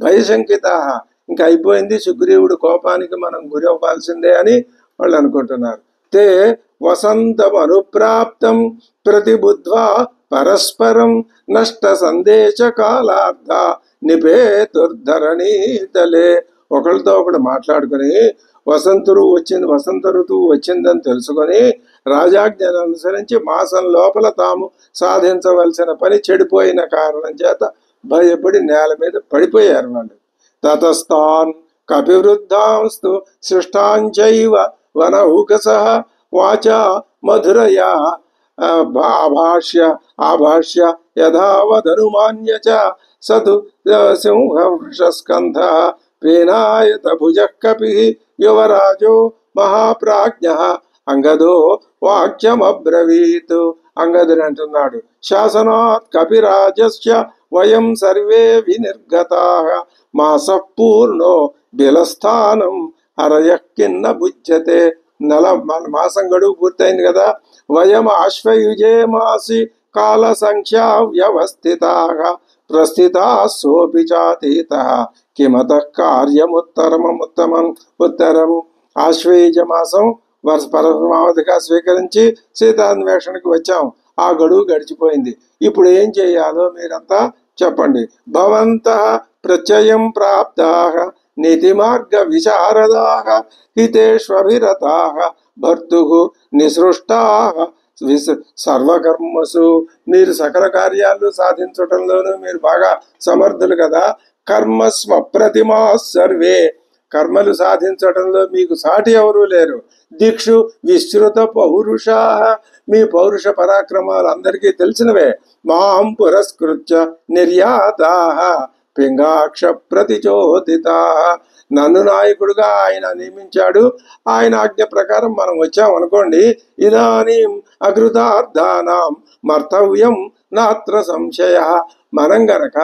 భయశంకిత, ఇంకా అయిపోయింది, సుగ్రీవుడు కోపానికి మనం గురి అవ్వాల్సిందే అని వాళ్ళు అనుకుంటున్నారు. తే వసంతం అనుప్రాప్తం ప్రతిబుద్ధ్వా పరస్పరం నష్ట సందేశ కాలార్థ నిపేతుర్ధరణీతలే. ఒకరితో ఒకడు మాట్లాడుకుని వసంత ఋతువు వచ్చిందని తెలుసుకొని రాజాజ్ఞను అనుసరించి మాసం లోపల తాము సాధించవలసిన పని చెడిపోయిన కారణం చేత భయపడి నేల మీద పడిపోయారు వాళ్ళు. తతస్థాన్ కపివృద్ధాంస్తు సృష్టాంచైవ వనౌకసః వాచా మధురయా ఆభాష్య యథావదనుమాన్య చ సతు సింహవృషస్కంధః పేనాయత భుజః కపిః యువరాజో మహాప్రాజ్ఞః అంగదో వాక్యమబ్రవీత్. అంగదుడు అంటున్నాడు, శాసనాత్ కపిరాజస్య వయం సర్వే వినిర్గతాః మాసః పూర్ణో బిలస్థానం హరయః కిన్న భుజ్యతే. మాసం గడువు పూర్తయింది కదా. వయం ఆశ్వయుజే మాసి కాల సంఖ్యా వ్యవస్థితాః ప్రస్థితా సోపి చాతీతః కిమతః కార్యముత్తరం. ఆశ్వయుజ మాసం పరమావధిగా స్వీకరించి సీతాన్వేషణకి వచ్చాం. ఆ గడువు గడిచిపోయింది. ఇప్పుడు ఏం చేయాలో మీరంతా చెప్పండి. భవంతః ప్రత్యయం ప్రాప్తాః నీతి మార్గ విశారదాః హితేష్వభిరతాః భర్తుః నిసృష్టాః సర్వకర్మసు. మీరు సకల కార్యాలు సాధించటంలోనూ మీరు బాగా సమర్థులు కదా. కర్మస్వ ప్రతిమా సర్వే. కర్మలు సాధించటంలో మీకు సాటి ఎవరూ లేరు. దిక్షు విస్తృత పౌరుషా. మీ పౌరుష పరాక్రమాలు అందరికీ తెలిసినవే. మాం పురస్కృత్య నిర్యాతా పింగాక్ష ప్రతిచోదితా. నన్ను నాయకుడుగా ఆయన నియమించాడు. ఆయన ఆజ్ఞ ప్రకారం మనం వచ్చాం అనుకోండి. ఇదానీం అకృతార్థానాం మర్తవ్యం నాత్ర సంశయ. మనం గనక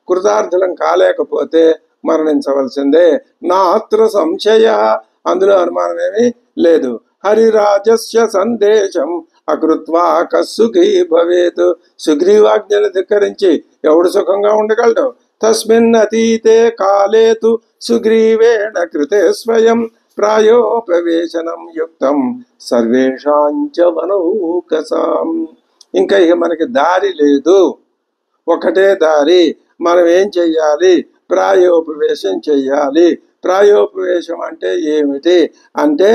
కృతార్థులం కాలేకపోతే మరణించవలసిందే. నాత్ర సంశయ, అందులో అనుమానమేమీ లేదు. హరిరాజస్య సందేశం అకృత్వా కసుఖీ భవేత్. సుగ్రీవాజ్ఞను ధిక్కరించి ఎవడు సుఖంగా ఉండగలడు? తస్మిన్ అతీతే కాలేతు సుగ్రీవేణ కృతే స్వయం ప్రాయోపవేశనం యుక్తం సర్వేషాంచ మనౌకసాం. ఇంకా ఇక మనకి దారి లేదు, ఒకటే దారి. మనం ఏం చెయ్యాలి? ప్రాయోపవేశం చెయ్యాలి. ప్రాయోపవేశం అంటే ఏమిటి అంటే,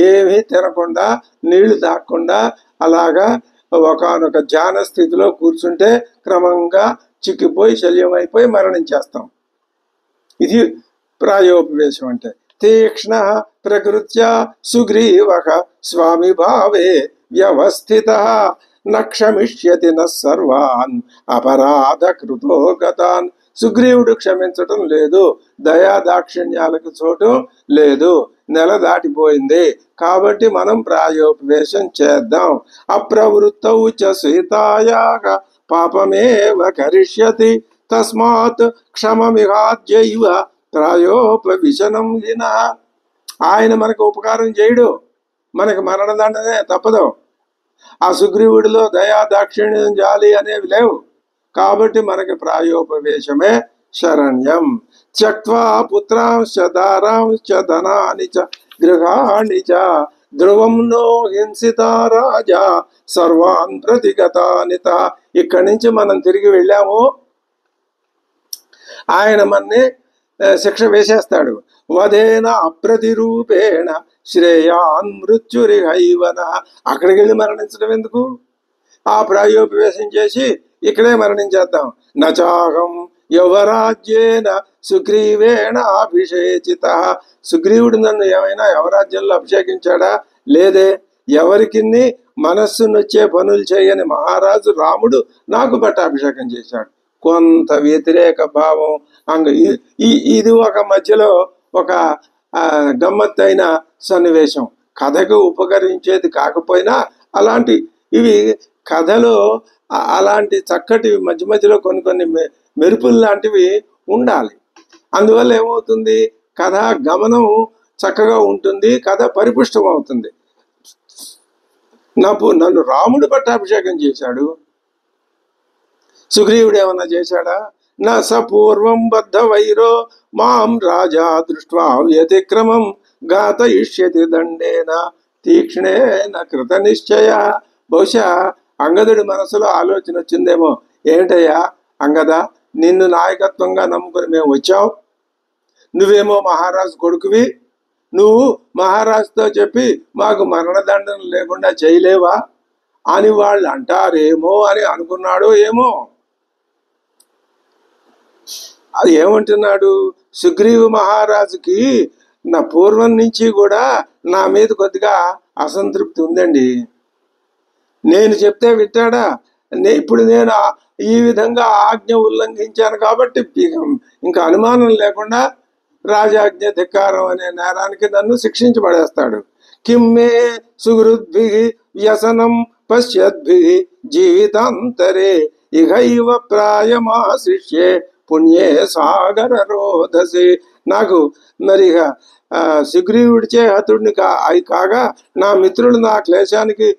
ఏమీ తినకుండా నీళ్లు తాగకుండా అలాగా ఒకనొక ధ్యాన స్థితిలో కూర్చుంటే క్రమంగా చిక్కిపోయి శల్యమైపోయి మరణించేస్తాం. ఇది ప్రాయోపవేశం అంటే. తీక్ష్ణ ప్రకృత్యా సుగ్రీవః స్వామి భావే వ్యవస్థితః నక్షమిష్యతి న సర్వాన్ అపరాధ కృతో గతాన్. సుగ్రీవుడు క్షమించటం లేదు. దయా దాక్షిణ్యాలకు చోటు లేదు. నెల దాటిపోయింది కాబట్టి మనం ప్రాయోపవేశం చేద్దాం. అప్రవృత్తౌ చ సీతాయాః పాపమేవ కరిష్యతి తస్మాత్ క్షమమిహాద్యైవ ప్రాయోపవిశనం వినః. ఆయన మనకు ఉపకారం చేయడు, మనకు మరణదండనే తప్పదు. ఆ సుగ్రీవుడిలో దయా దాక్షిణ్యం జాలి అనేవి లేవు కాబట్టి మనకి ప్రాయోపవేశమే శరణ్యం. త్యక్త్వా పుత్రాంశ్చ దారాంశ్చ ధనాని చ గృహాణి చ ధ్రువం నో హింసితా రాజా సర్వాన్ ప్రతిగతానిత. ఇక్కడి నుంచి మనం తిరిగి వెళ్ళాము, ఆయన మనని శిక్ష వేసేస్తాడు. వదేన అప్రతిరూపేణ శ్రేయాన్ మృత్యురిహైవన. అక్కడికి వెళ్ళి మరణించడం ఎందుకు? ఆ ప్రాయోపవేశం చేసి ఇక్కడే మరణించేద్దాం. నచాహం యువరాజ్యేన సుగ్రీవేణ అభిషేచిత. సుగ్రీవుడు నన్ను ఏమైనా యువరాజ్యంలో అభిషేకించాడా? లేదే. ఎవరికి మనస్సు నొచ్చే పనులు చేయని మహారాజు రాముడు నాకు పట్టాభిషేకం చేశాడు. కొంత వ్యతిరేక భావం ఇది ఒక మధ్యలో ఒక గమ్మత్తైన సన్నివేశం. కథకు ఉపకరించేది కాకపోయినా అలాంటి ఇవి కథలో అలాంటి చక్కటి మధ్య మధ్యలో కొన్ని మెరుపులు లాంటివి ఉండాలి. అందువల్ల ఏమవుతుంది? కథ గమనం చక్కగా ఉంటుంది, కథ పరిపుష్టం అవుతుంది. నన్ను రాముడు పట్టాభిషేకం చేశాడు, సుగ్రీవుడు ఏమన్నా చేశాడా? నా సపూర్వం బద్ధ వైరో మాం రాజా దృష్ట్వా వ్యతిక్రమం ఘాతయిష్యతి దండేన తీక్ష్ణేన కృత నిశ్చయ. బహుశా అంగదుడి మనసులో ఆలోచన వచ్చిందేమో. ఏంటయ్యా అంగద, నిన్ను నాయకత్వంగా నమ్ముకుని మేము వచ్చాం, నువ్వేమో మహారాజు కొడుకువి, నువ్వు మహారాజుతో చెప్పి మాకు మరణదండన లేకుండా చేయలేవా అని వాళ్ళు అంటారేమో అని అనుకున్నాడో ఏమో. అది ఏమంటున్నాడు? సుగ్రీవ మహారాజుకి నా పూర్వం నుంచి కూడా నా మీద కొద్దిగా అసంతృప్తి ఉందండి. నేను చెప్తే వింటాడా? ఇప్పుడు నేను ఈ విధంగా ఆజ్ఞ ఉల్లంఘించాను కాబట్టి ఇంకా అనుమానం లేకుండా రాజాజ్ఞ ధిక్కారం అనే నేరానికి నన్ను శిక్షించబడేస్తాడు. కిమ్మే సుహృద్భి వ్యసనం పశ్యద్భి జీవితాంతరే ఇహైవ ప్రాయమాశిష్యే పుణ్యే సాగర రోధసి. నాకు మరి సుగ్రీవుడిచే హతుడిని కాగా నా మిత్రులు నా క్లేశానికి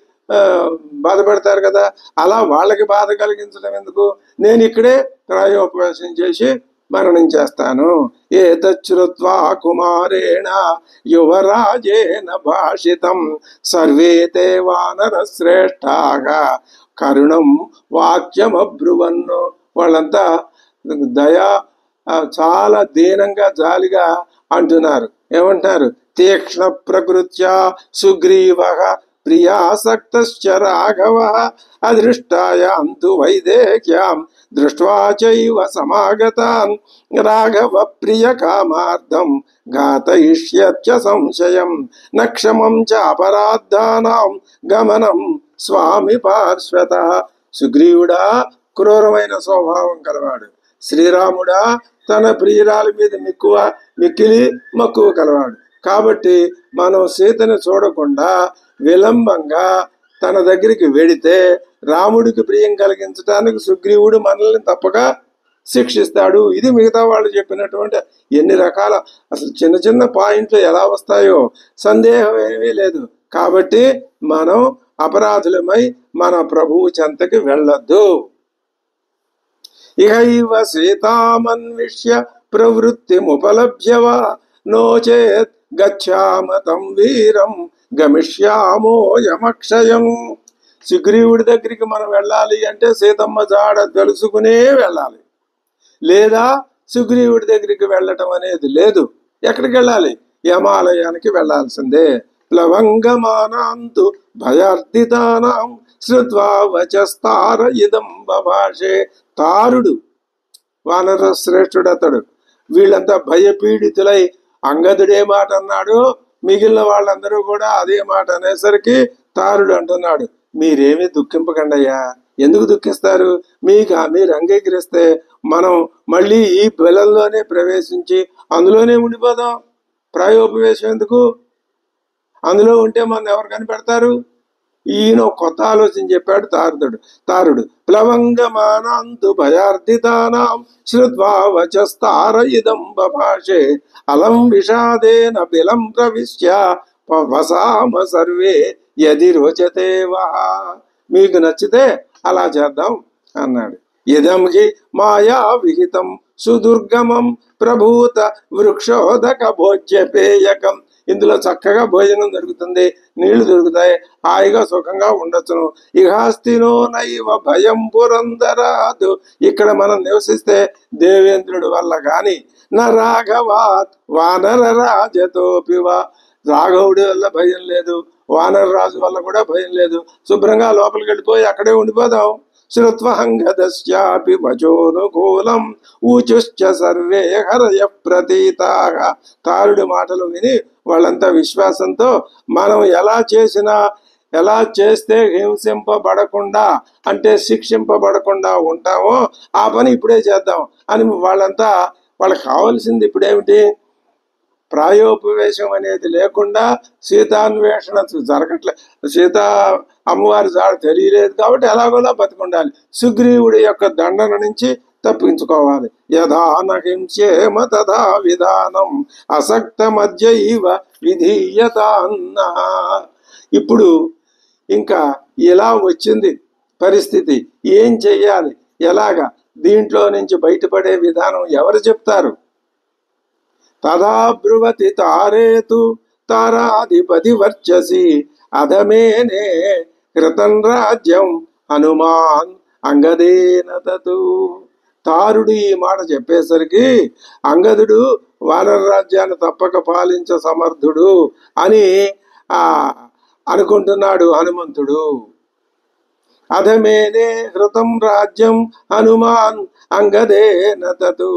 బాధపడతారు కదా, అలా వాళ్ళకి బాధ కలిగించడం ఎందుకు? నేను ఇక్కడే ప్రాయోపవేశం చేసి మరణించేస్తాను. ఏతచ్చుత్వా కుమారేణ యువరాజేన భాషితం సర్వే తే వానర శ్రేష్ఠాగా కరుణం వాక్యమబ్రువన్ను. వాళ్ళంతా దయా చాలా దీనంగా జాలిగా అంటున్నారు. ఏమంటారు? తీక్ష్ణ ప్రకృత్యా సుగ్రీవ ప్రియాసక్తశ్చ రాఘవ అదృష్టాయాంతు వైదేహ్యాం దృష్ట్వా చైవ సమాగతాన్ రాఘవ ప్రియ కామార్థం ఘాతయిష్యత్య సంశయం నక్షమం చ అపరాధానాం గమనం స్వామి పార్శ్వత. సుగ్రీవుడా క్రూరమైన స్వభావం కలవాడు, శ్రీరాముడా తన ప్రియురాలి మీద మిక్కిలి మక్కువ కలవాడు. కాబట్టి మనం సీతను చూడకుండా విలంబంగా తన దగ్గరికి వెడితే రాముడికి ప్రియం కలిగించడానికి సుగ్రీవుడు మనల్ని తప్పక శిక్షిస్తాడు. ఇది మిగతా వాళ్ళు చెప్పినటువంటి ఎన్ని రకాల అసలు చిన్న చిన్న పాయింట్లు ఎలా వస్తాయో సందేహం ఏమీ లేదు. కాబట్టి మనం అపరాధులమై మన ప్రభువు చెంతకి వెళ్ళొద్దు. ఇహైవ సీతామన్విష్య ప్రవృత్తిముపలభ్యవా నోచేత్ గచ్చామ తం వీరం గమిష్యామో యమక్షయం. సుగ్రీవుడి దగ్గరికి మనం వెళ్ళాలి అంటే సీతమ్మ జాడ తెలుసుకునే వెళ్ళాలి, లేదా సుగ్రీవుడి దగ్గరికి వెళ్ళటం అనేది లేదు. ఎక్కడికి వెళ్ళాలి? యమాలయానికి వెళ్ళాల్సిందే. ప్లవంగమానాంతు భయార్దితానాం శ్రుత్వా వచస్తార ఇదం బభాషే. తారుడు వానర శ్రేష్ఠుడు అతడు. వీళ్ళంతా భయపీడితులై అంగదుడే మాట అన్నాడు, మిగిలిన వాళ్ళందరూ కూడా అదే మాట అనేసరికి తారుడు అంటున్నాడు, మీరేమీ దుఃఖింపకండయ్యా. ఎందుకు దుఃఖిస్తారు? మీరు అంగీకరిస్తే మనం మళ్ళీ ఈ బలంలోనే ప్రవేశించి అందులోనే ఉండిపోదాం. ప్రాయోపవేశం ఎందుకు? అందులో ఉంటే మనం ఎవరు కనిపెడతారు? ఈయన కొత్త ఆలోచన చెప్పాడు తారుడు. ప్లవంగమానాంతు భయార్దితానాం శ్రుత్వా వచస్తార ఇదం బభాషే అలం విషాదేన బిలం ప్రవిశ్య వసామ సర్వే యది రోచతే వహ. మీకు నచ్చితే అలా చేద్దాం అన్నాడు. ఇదం హి మాయా విహితం సుదుర్గమం ప్రభూత వృక్షోదక భోజ్యపేయకం. ఇందులో చక్కగా భోజనం దొరుకుతుంది, నీళ్లు దొరుకుతాయి, హాయిగా సుఖంగా ఉండొచ్చును. ఇహాస్తినో నైవ భయం పురందరాదు. ఇక్కడ మనం నివసిస్తే దేవేంద్రుడి వల్ల గాని నా రాఘవాత్ వానర రాజతోపివా. రాఘవుడి వల్ల భయం లేదు, వానర రాజు వల్ల కూడా భయం లేదు. శుభ్రంగా లోపలికి వెళ్ళిపోయి అక్కడే ఉండిపోదాం. శ్రుత్వహంగదస్యాపి వచోనుకూలం ఊచుశ్చ సర్వే హరయ ప్రతీతాః. తారుడి మాటలు విని వాళ్ళంతా విశ్వాసంతో మనం ఎలా చేస్తే హింసింపబడకుండా అంటే శిక్షింపబడకుండా ఉంటామో ఆ పని ఇప్పుడే చేద్దాం అని వాళ్ళకి కావాల్సింది ఇప్పుడేమిటి? ప్రాయోపవేశం అనేది లేకుండా సీతాన్వేషణ జరగట్లేదు. అమ్మవారి జాడ తెలియలేదు కాబట్టి ఎలాగోలా బతికుండాలి. సుగ్రీవుడి యొక్క దండన నుంచి తప్పించుకోవాలి. యథా నహింసేమ తథా విధానం అసక్త మధ్యైవ విధీయత అన్న. ఇప్పుడు ఇంకా ఇలా వచ్చింది పరిస్థితి, ఏం చెయ్యాలి, ఎలాగా, దీంట్లో నుంచి బయటపడే విధానం ఎవరు చెప్తారు? తదా బ్రువతి తారేతు తారాధిపతి వర్చసి అధమేనే కృతం రాజ్యం హనుమాన్ అంగదేన తతు. తారుడు ఈ మాట చెప్పేసరికి అంగదుడు వానర రాజ్యాన్ని తప్పక పాలించ సమర్థుడు అని అనుకుంటున్నాడు హనుమంతుడు. అధమేనే కృతం రాజ్యం హనుమాన్ అంగదేన తతు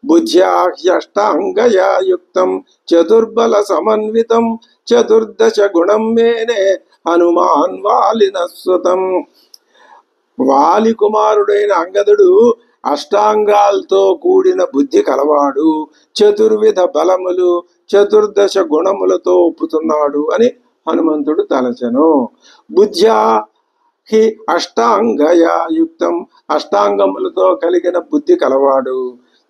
బుద్ధ్యా హ్యష్టాంగయా యుక్తం చతుర్బల సమన్వితం చతుర్దశ గుణం మేనే హనుమాన్ వాలిన సుతం. వాలి కుమారుడైన అంగదుడు అష్టాంగాలతో కూడిన బుద్ధి కలవాడు, చతుర్విధ బలములు చతుర్దశ గుణములతో ఒప్పుతున్నాడు అని హనుమంతుడు తలచెను. బుద్ధ్యా హి అష్టాంగయా యుక్తం, అష్టాంగములతో కలిగిన బుద్ధి కలవాడు,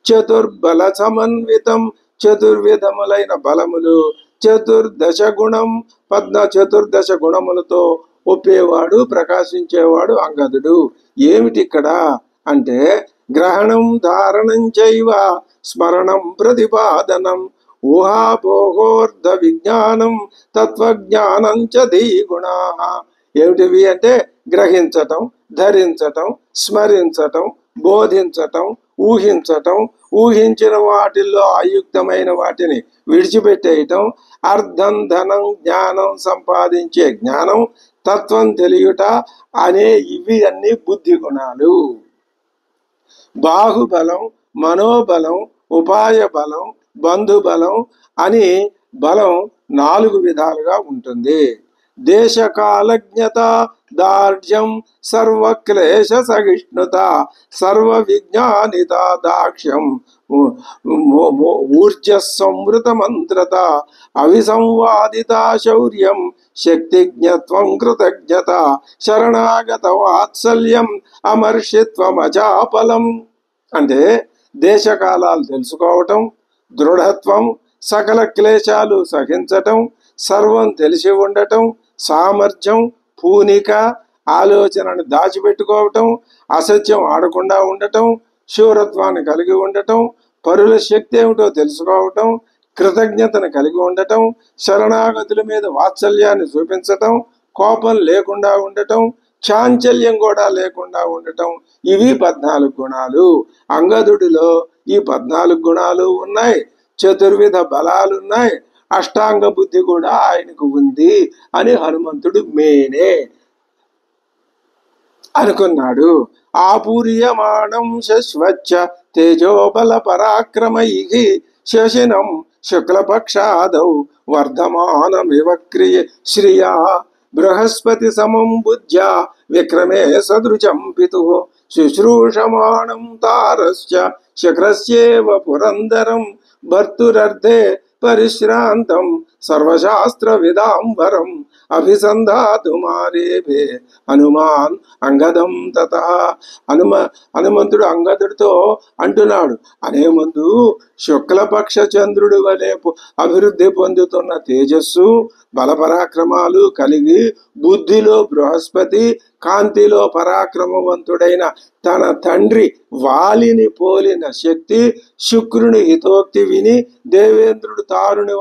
చతుర్బల సమన్వితం చతుర్విధములైన బలములు, చతుర్దశ గుణం చతుర్దశ గుణములతో ఒప్పేవాడు ప్రకాశించేవాడు అంగదుడు. ఏమిటి ఇక్కడ అంటే గ్రహణం ధారణం చైవ స్మరణం ప్రతిపాదనం ఊహాపోహోర్ధ విజ్ఞానం తత్వజ్ఞానం చ ద్విగుణా. ఏమిటివి అంటే గ్రహించటం, ధరించటం, స్మరించటం, బోధించటం, ఊహించటం, ఊహించిన వాటిల్లో అయుక్తమైన వాటిని విడిచిపెట్టేయటం, అర్థం, ధనం, జ్ఞానం సంపాదించే జ్ఞానం, తత్వం తెలియుట అనే ఇవి అన్ని బుద్ధి గుణాలు. బాహుబలం, మనోబలం, ఉపాయ బలం, బంధుబలం అని బలం 4 విధాలుగా ఉంటుంది. దేశకాలజ్ఞత, దార్ఢ్యం, సర్వక్లేశ సహిష్ణుత, సర్వ విజ్ఞానిత, దాక్ష్యం, ఊర్జస్సంవృత మంత్రత, అవిసంవాదిత శౌర్యం, శక్తిజ్ఞత్వం, కృతజ్ఞత, శరణాగత వాత్సల్యం, అమర్షిత్వం, అజాపలం. అంటే దేశకాలాలు తెలుసుకోవటం, దృఢత్వం, సకల క్లేశాలు సహించటం, సర్వం తెలిసి ఉండటం, సామర్థ్యం, పూనిక, ఆలోచనను దాచిపెట్టుకోవటం, అసత్యం ఆడకుండా ఉండటం, శూరత్వాన్ని కలిగి ఉండటం, పరుల శక్తి ఏమిటో తెలుసుకోవటం, కృతజ్ఞతను కలిగి ఉండటం, శరణాగతుల మీద వాత్సల్యాన్ని చూపించటం, కోపం లేకుండా ఉండటం, చాంచల్యం కూడా లేకుండా ఉండటం, ఇవి 14 గుణాలు. అంగదుడిలో ఈ 14 గుణాలు ఉన్నాయి. చతుర్విధ బలాలున్నాయి. అష్టాంగ బుద్ధి కూడా ఆయనకు ఉంది అని హనుమంతుడు మేనే అనుకున్నాడు. ఆపూర్యమాణం శశ్వచ్చ తేజోబల పరాక్రమైః శశినం శుక్లపక్షాదౌ వర్ధమానమివ శ్రియా బృహస్పతి సమం బుద్ధ్యా విక్రమే సదృశం పితుః శుశ్రూషమాణం తారస్య శక్రస్యేవ పురందరం భర్తురర్ధే పరిశ్రాంతం సర్వశాస్త్ర విదాంబరం అభిసంధాతుమారేభే హనుమాన్ అంగదం తత. హనుమంతుడు అంగదుడితో అంటున్నాడు, అనే ముందు శుక్లపక్ష చంద్రుడి వలె అభివృద్ధి పొందుతున్న తేజస్సు, బలపరాక్రమాలు కలిగి బుద్ధిలో బృహస్పతి, కాంతిలో పరాక్రమవంతుడైన తన తండ్రి వాలిని పోలిన శక్తి, శుక్రుని హితోక్తి విని దేవేంద్రుడు తారుని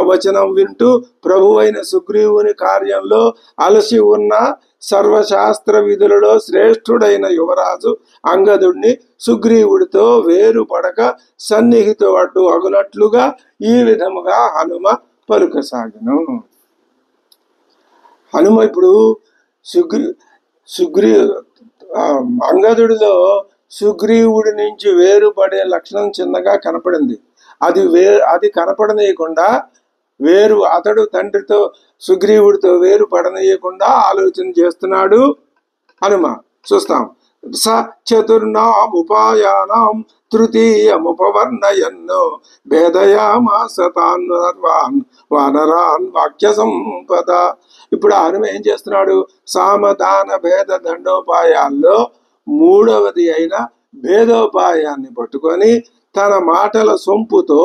వచనం వింటూ ప్రభువైన సుగ్రీవుని కార్యంలో అలసి ఉన్న సర్వశాస్త్ర విధులలో శ్రేష్ఠుడైన యువరాజు అంగదుడిని సుగ్రీవుడితో వేరుపడక సన్నిహితుడు అగునట్లుగా ఈ విధముగా హనుమ పలుకసాగను. హనుమ ఇప్పుడు అంగదుడిలో సుగ్రీవుడి నుంచి వేరుపడే లక్షణం చిన్నగా కనపడింది. అది కనపడనీయకుండా అతడు తండ్రితో సుగ్రీవుడితో వేరు పడనీయకుండా ఆలోచన చేస్తున్నాడు హనుమ. చూస్తాం. స చతుర్నాముపాయానాం తృతీయముపవర్ణయన్నో భేదయామాస తాన్ సర్వాన్ వానరాన్ వాక్య సంపద. ఇప్పుడు హనుమ ఏం చేస్తున్నాడు? సామదాన భేద దండోపాయాల్లో 3వది అయిన భేదోపాయాన్ని పట్టుకొని తన మాటల సొంపుతో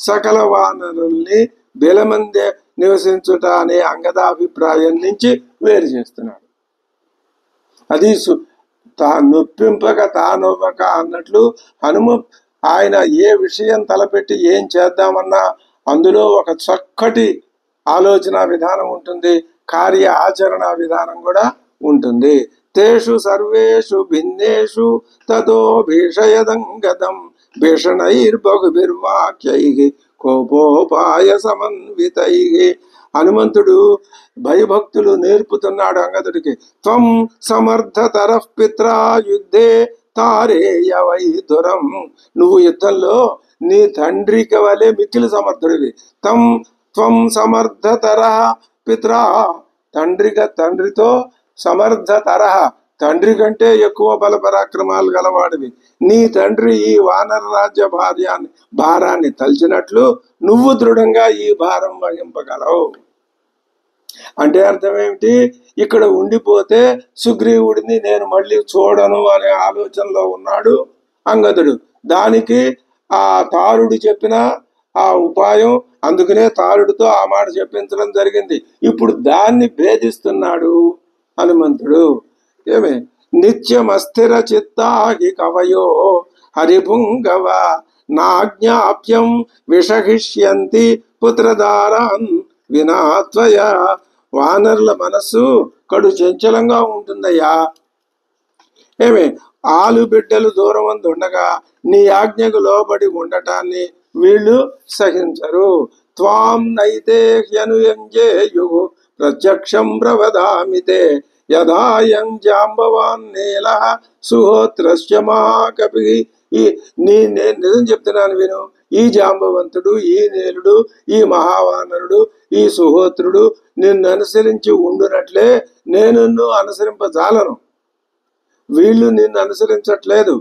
సకల వానరుల్ని బెలమందే నివసించుట అనే అంగదాభిప్రాయం నుంచి వేరు చేస్తున్నాడు. అది నొప్పింపక తానొవ్వక అన్నట్లు హనుమ ఆయన ఏ విషయం తలపెట్టి ఏం చేద్దామన్నా అందులో ఒక చక్కటి ఆలోచన విధానం ఉంటుంది, కార్య ఆచరణ విధానం కూడా ఉంటుంది. తేషు సర్వేషు భిన్నేషు తతో భీషయదంగతం భీషణైర్బహుభిర్వాక్యైః కోపోపాయ సమన్వితైః. హనుమంతుడు భయభక్తులు నేర్పుతున్నాడు అంగదుడికి. త్వం సమర్థతరః పిత్రా యుద్ధే తారేయ వై దురం. నువ్వు యుద్ధంలో నీ తండ్రికి వలె మిక్కిలి సమర్థుడివి. త్వం సమర్థతరః పిత్రా, తండ్రితో సమర్థతరః, తండ్రి కంటే ఎక్కువ బలపరాక్రమాలు గలవాడివి. నీ తండ్రి ఈ వానర రాజ్య భారాన్ని తలిచినట్లు నువ్వు దృఢంగా ఈ భారం వహింపగలవు. అంటే అర్థం ఏమిటి? ఇక్కడ ఉండిపోతే సుగ్రీవుడిని నేను మళ్ళీ చూడను అనే ఆలోచనలో ఉన్నాడు అంగదుడు. దానికి ఆ తారుడు చెప్పిన ఆ ఉపాయం, అందుకనే తారుడితో ఆ మాట చెప్పించడం జరిగింది. ఇప్పుడు దాన్ని భేదిస్తున్నాడు హనుమంతుడు. ఏమే నిత్యం అస్థిర చిత్తాహి కవయో హరిపుంగవ నాజ్ఞాప్యం విషహిష్యంతి పుత్రదారాన్ వినా త్వయా. వానరుల మనస్సు కడు చంచలంగా ఉంటుందయ్యా. ఏమి ఆలు బిడ్డలు దూరం ఉండగా నీ ఆజ్ఞకు లోబడి ఉండటాన్ని వీళ్ళు సహించరు. త్వాం నైతే హ్యనుయంజేయు ప్రత్యక్షం ప్రవదామితే యదాయం జాంబవాన్ నేల సుహోత్రస్య మహాకపి. నేను నిజం చెప్తున్నాను విను. ఈ జాంబవంతుడు, ఈ నేలుడు, ఈ మహావానరుడు, ఈ సుహోత్రుడు నిన్ను అనుసరించి ఉండునట్లే నేను అనుసరింపజాలను. వీళ్ళు నిన్ను అనుసరించట్లేదు.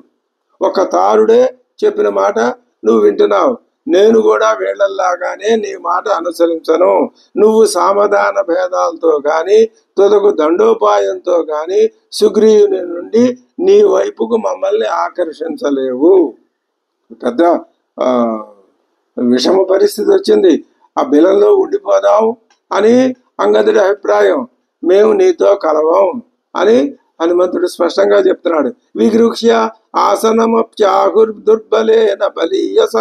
ఒక తారుడే చెప్పిన మాట నువ్వు వింటున్నావు. నేను కూడా వీళ్ళల్లాగానే నీ మాట అనుసరించను. నువ్వు సామధాన భేదాలతో గాని తుదకు దండోపాయంతో గాని సుగ్రీవుని నుండి నీ వైపుకు మమ్మల్ని ఆకర్షించలేవు. పెద్ద విషమ పరిస్థితి వచ్చింది. ఆ బిలంలో ఉండిపోదాం అని అంగదుడి అభిప్రాయం. మేము నీతో కలవం అని హనుమంతుడు స్పష్టంగా చెప్తున్నాడు. విగృహ్య ఆసనమప్యాహుర్దుర్బలేన బలీయస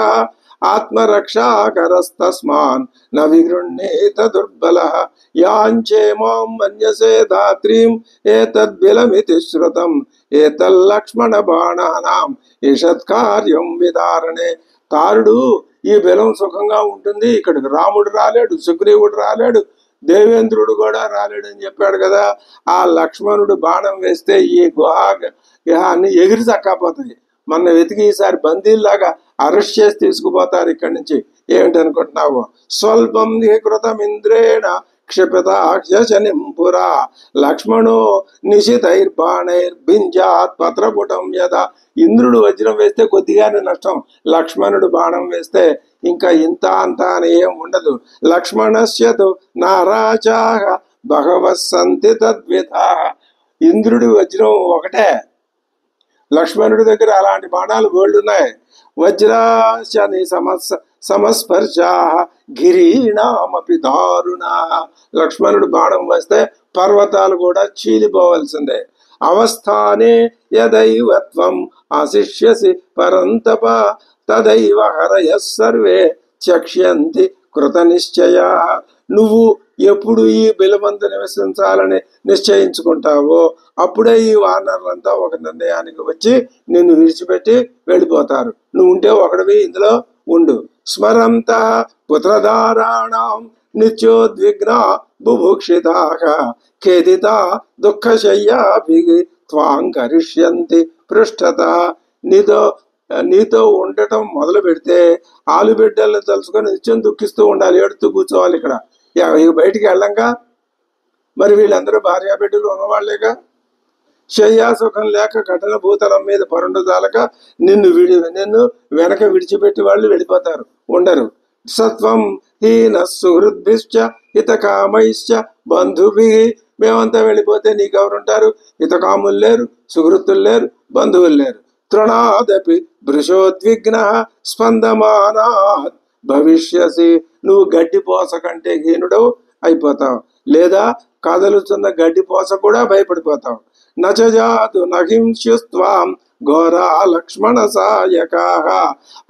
ఆత్మరక్షాకరస్తస్మాన్ న విగృహ్ణేత దుర్బలః యాంచే మాం మన్యసే ధాత్రీం ఏతద్బిలమితి శ్రుతం ఏతల్లక్ష్మణ బాణానాం ఈషత్కార్యం విదారణే. తారుడు ఈ బిలం సుఖంగా ఉంటుంది, ఇక్కడికి రాముడు రాలేడు, సుగ్రీవుడు రాలేడు, దేవేంద్రుడు కూడా రాలేడని చెప్పాడు కదా. ఆ లక్ష్మణుడు బాణం వేస్తే ఈ గుహాన్ని ఎగిరి చక్కపోతాయి. మన వెతికి ఈసారి బందీల్లాగా అరెస్ట్ చేసి తీసుకుపోతారు ఇక్కడి నుంచి. ఏమిటనుకుంటున్నావు? స్వల్పం కృతమింద్రేణ క్షిపతాక్షనింపురా లక్ష్మణో నిశితైర్బాణైర్భింజాత్ పత్రపుటం యథా. ఇంద్రుడు వజ్రం వేస్తే కొద్దిగానే నష్టం, లక్ష్మణుడు బాణం వేస్తే ఇంకా ఇంత అంత అని ఏం ఉండదు. లక్ష్మణస్యతు నారాచాః భగవః సంతి తద్వితాః. ఇంద్రుడి వజ్రం ఒకటే, లక్ష్మణుడి దగ్గర అలాంటి బాణాలు బోల్డ్ ఉన్నాయి. వజ్రాశని సమస్పర్శా గిరీణామపి దారుణా. లక్ష్మణుడు బాణం వేస్తే పర్వతాలు కూడా చీలిపోవలసిందే. అవస్థానే యదైవత్వం ఆశిష్యసి పరంతప తదైవ హరయః సర్వే చక్ష్యంతి కృత నిశ్చయ. నువ్వు ఎప్పుడు ఈ బిలమందు నివసించాలని నిశ్చయించుకుంటావో అప్పుడే ఈ వానరులంతా ఒక నిర్ణయానికి వచ్చి నిన్ను విడిచిపెట్టి వెళ్ళిపోతారు. నువ్వు ఉంటే ఒకడివి ఇందులో ఉండు. స్మరంత పుత్రధారాణం నిత్యోద్విగ్న బుభుక్షితాః ఖేదిత దుఃఖశయ్యాభిః త్వాం కరిష్యంతి పృష్ఠత. నీతో ఉండటం మొదలు పెడితే ఆలుబిడ్డల్ని తలుచుకొని నిత్యం దుఃఖిస్తూ ఉండాలి, ఏడుతూ కూర్చోవాలి. ఇక్కడ బయటికి వెళ్ళంగా మరి వీళ్ళందరూ భార్యాబిడ్డలు ఉన్నవాళ్లేగా. శయ్యాసుఖం లేక కఠిన భూతలం మీద పరుండు జాలక నిన్ను వెనక విడిచిపెట్టి వాళ్ళు వెళ్ళిపోతారు, ఉండరు. సత్వం హీన సుహృద్భిశ్చ హితకామైశ్చ బంధుభిః. మేమంతా వెళ్ళిపోతే నీకెవరుంటారు? హితకాములు లేరు, సుహృత్తులు లేరు, బంధువులు లేరు. తృణాదపి భృశోద్విగ్న స్పందమానాత్ భవిష్యసి. నువ్వు గడ్డి పోస కంటే హీనుడవు అయిపోతావు, లేదా కదలుతున్న గడ్డి పోస కూడా భయపడిపోతావు. నచజాతు నహింస్యుస్త్వాం ఘోరా లక్ష్మణ సాయకాః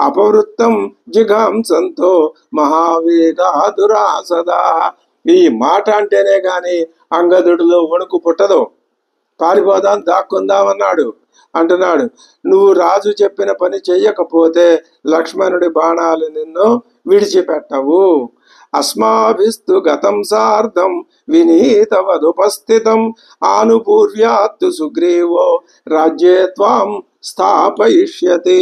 అపవృత్తం జిఘాంసంతో మహావేగా దురాసదా. ఈ మాట అంటేనే గాని అంగదుడిలో వణుకు పుట్టదు. పారిపోదాం, దాక్కుందామన్నాడు అంటున్నాడు. నువ్వు రాజు చెప్పిన పని చెయ్యకపోతే లక్ష్మణుడి బాణాలు నిన్ను విడిచిపెట్టవు. అస్మాభిస్తు గతం సార్ధం వినీతవదుపస్థితం ఆనుపూర్వ్యాత్తు సుగ్రీవో రాజ్యే త్వాం స్థాపయిష్యతి.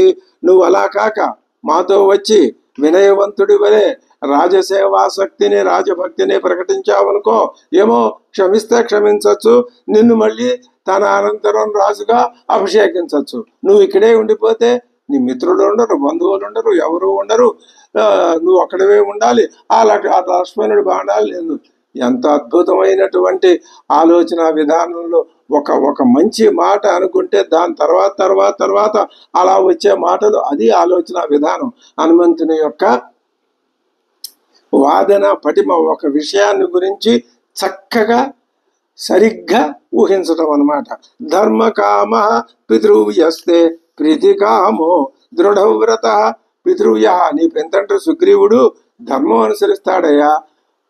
నువ్వు అలా కాక మాతో వచ్చి వినయవంతుడి వలె రాజసేవాసక్తిని రాజభక్తిని ప్రకటించావనుకో, ఏమో క్షమిస్తే క్షమించవచ్చు, నిన్ను మళ్ళీ తన అనంతరం రాజుగా అభిషేకించవచ్చు. నువ్వు ఇక్కడే ఉండిపోతే నీ మిత్రులు ఉండరు, బంధువులు ఉండరు, ఎవరు ఉండరు, నువ్వు అక్కడవే ఉండాలి. ఆ లక్ష్మణుడి బాణాలు నేను. ఎంత అద్భుతమైనటువంటి ఆలోచన విధానంలో ఒక మంచి మాట అనుకుంటే దాని తర్వాత అలా వచ్చే మాటలు, అది ఆలోచన విధానం. హనుమంతుని యొక్క వాదన పటిమ ఒక విషయాన్ని గురించి చక్కగా సరిగ్గా ఊహించటం అన్నమాట. ధర్మకామ పితృవ్యస్తే ప్రీతికామో దృఢవ్రత పితృవ్య, నీ పెంతండ్రి సుగ్రీవుడు ధర్మం అనుసరిస్తాడయ్యా.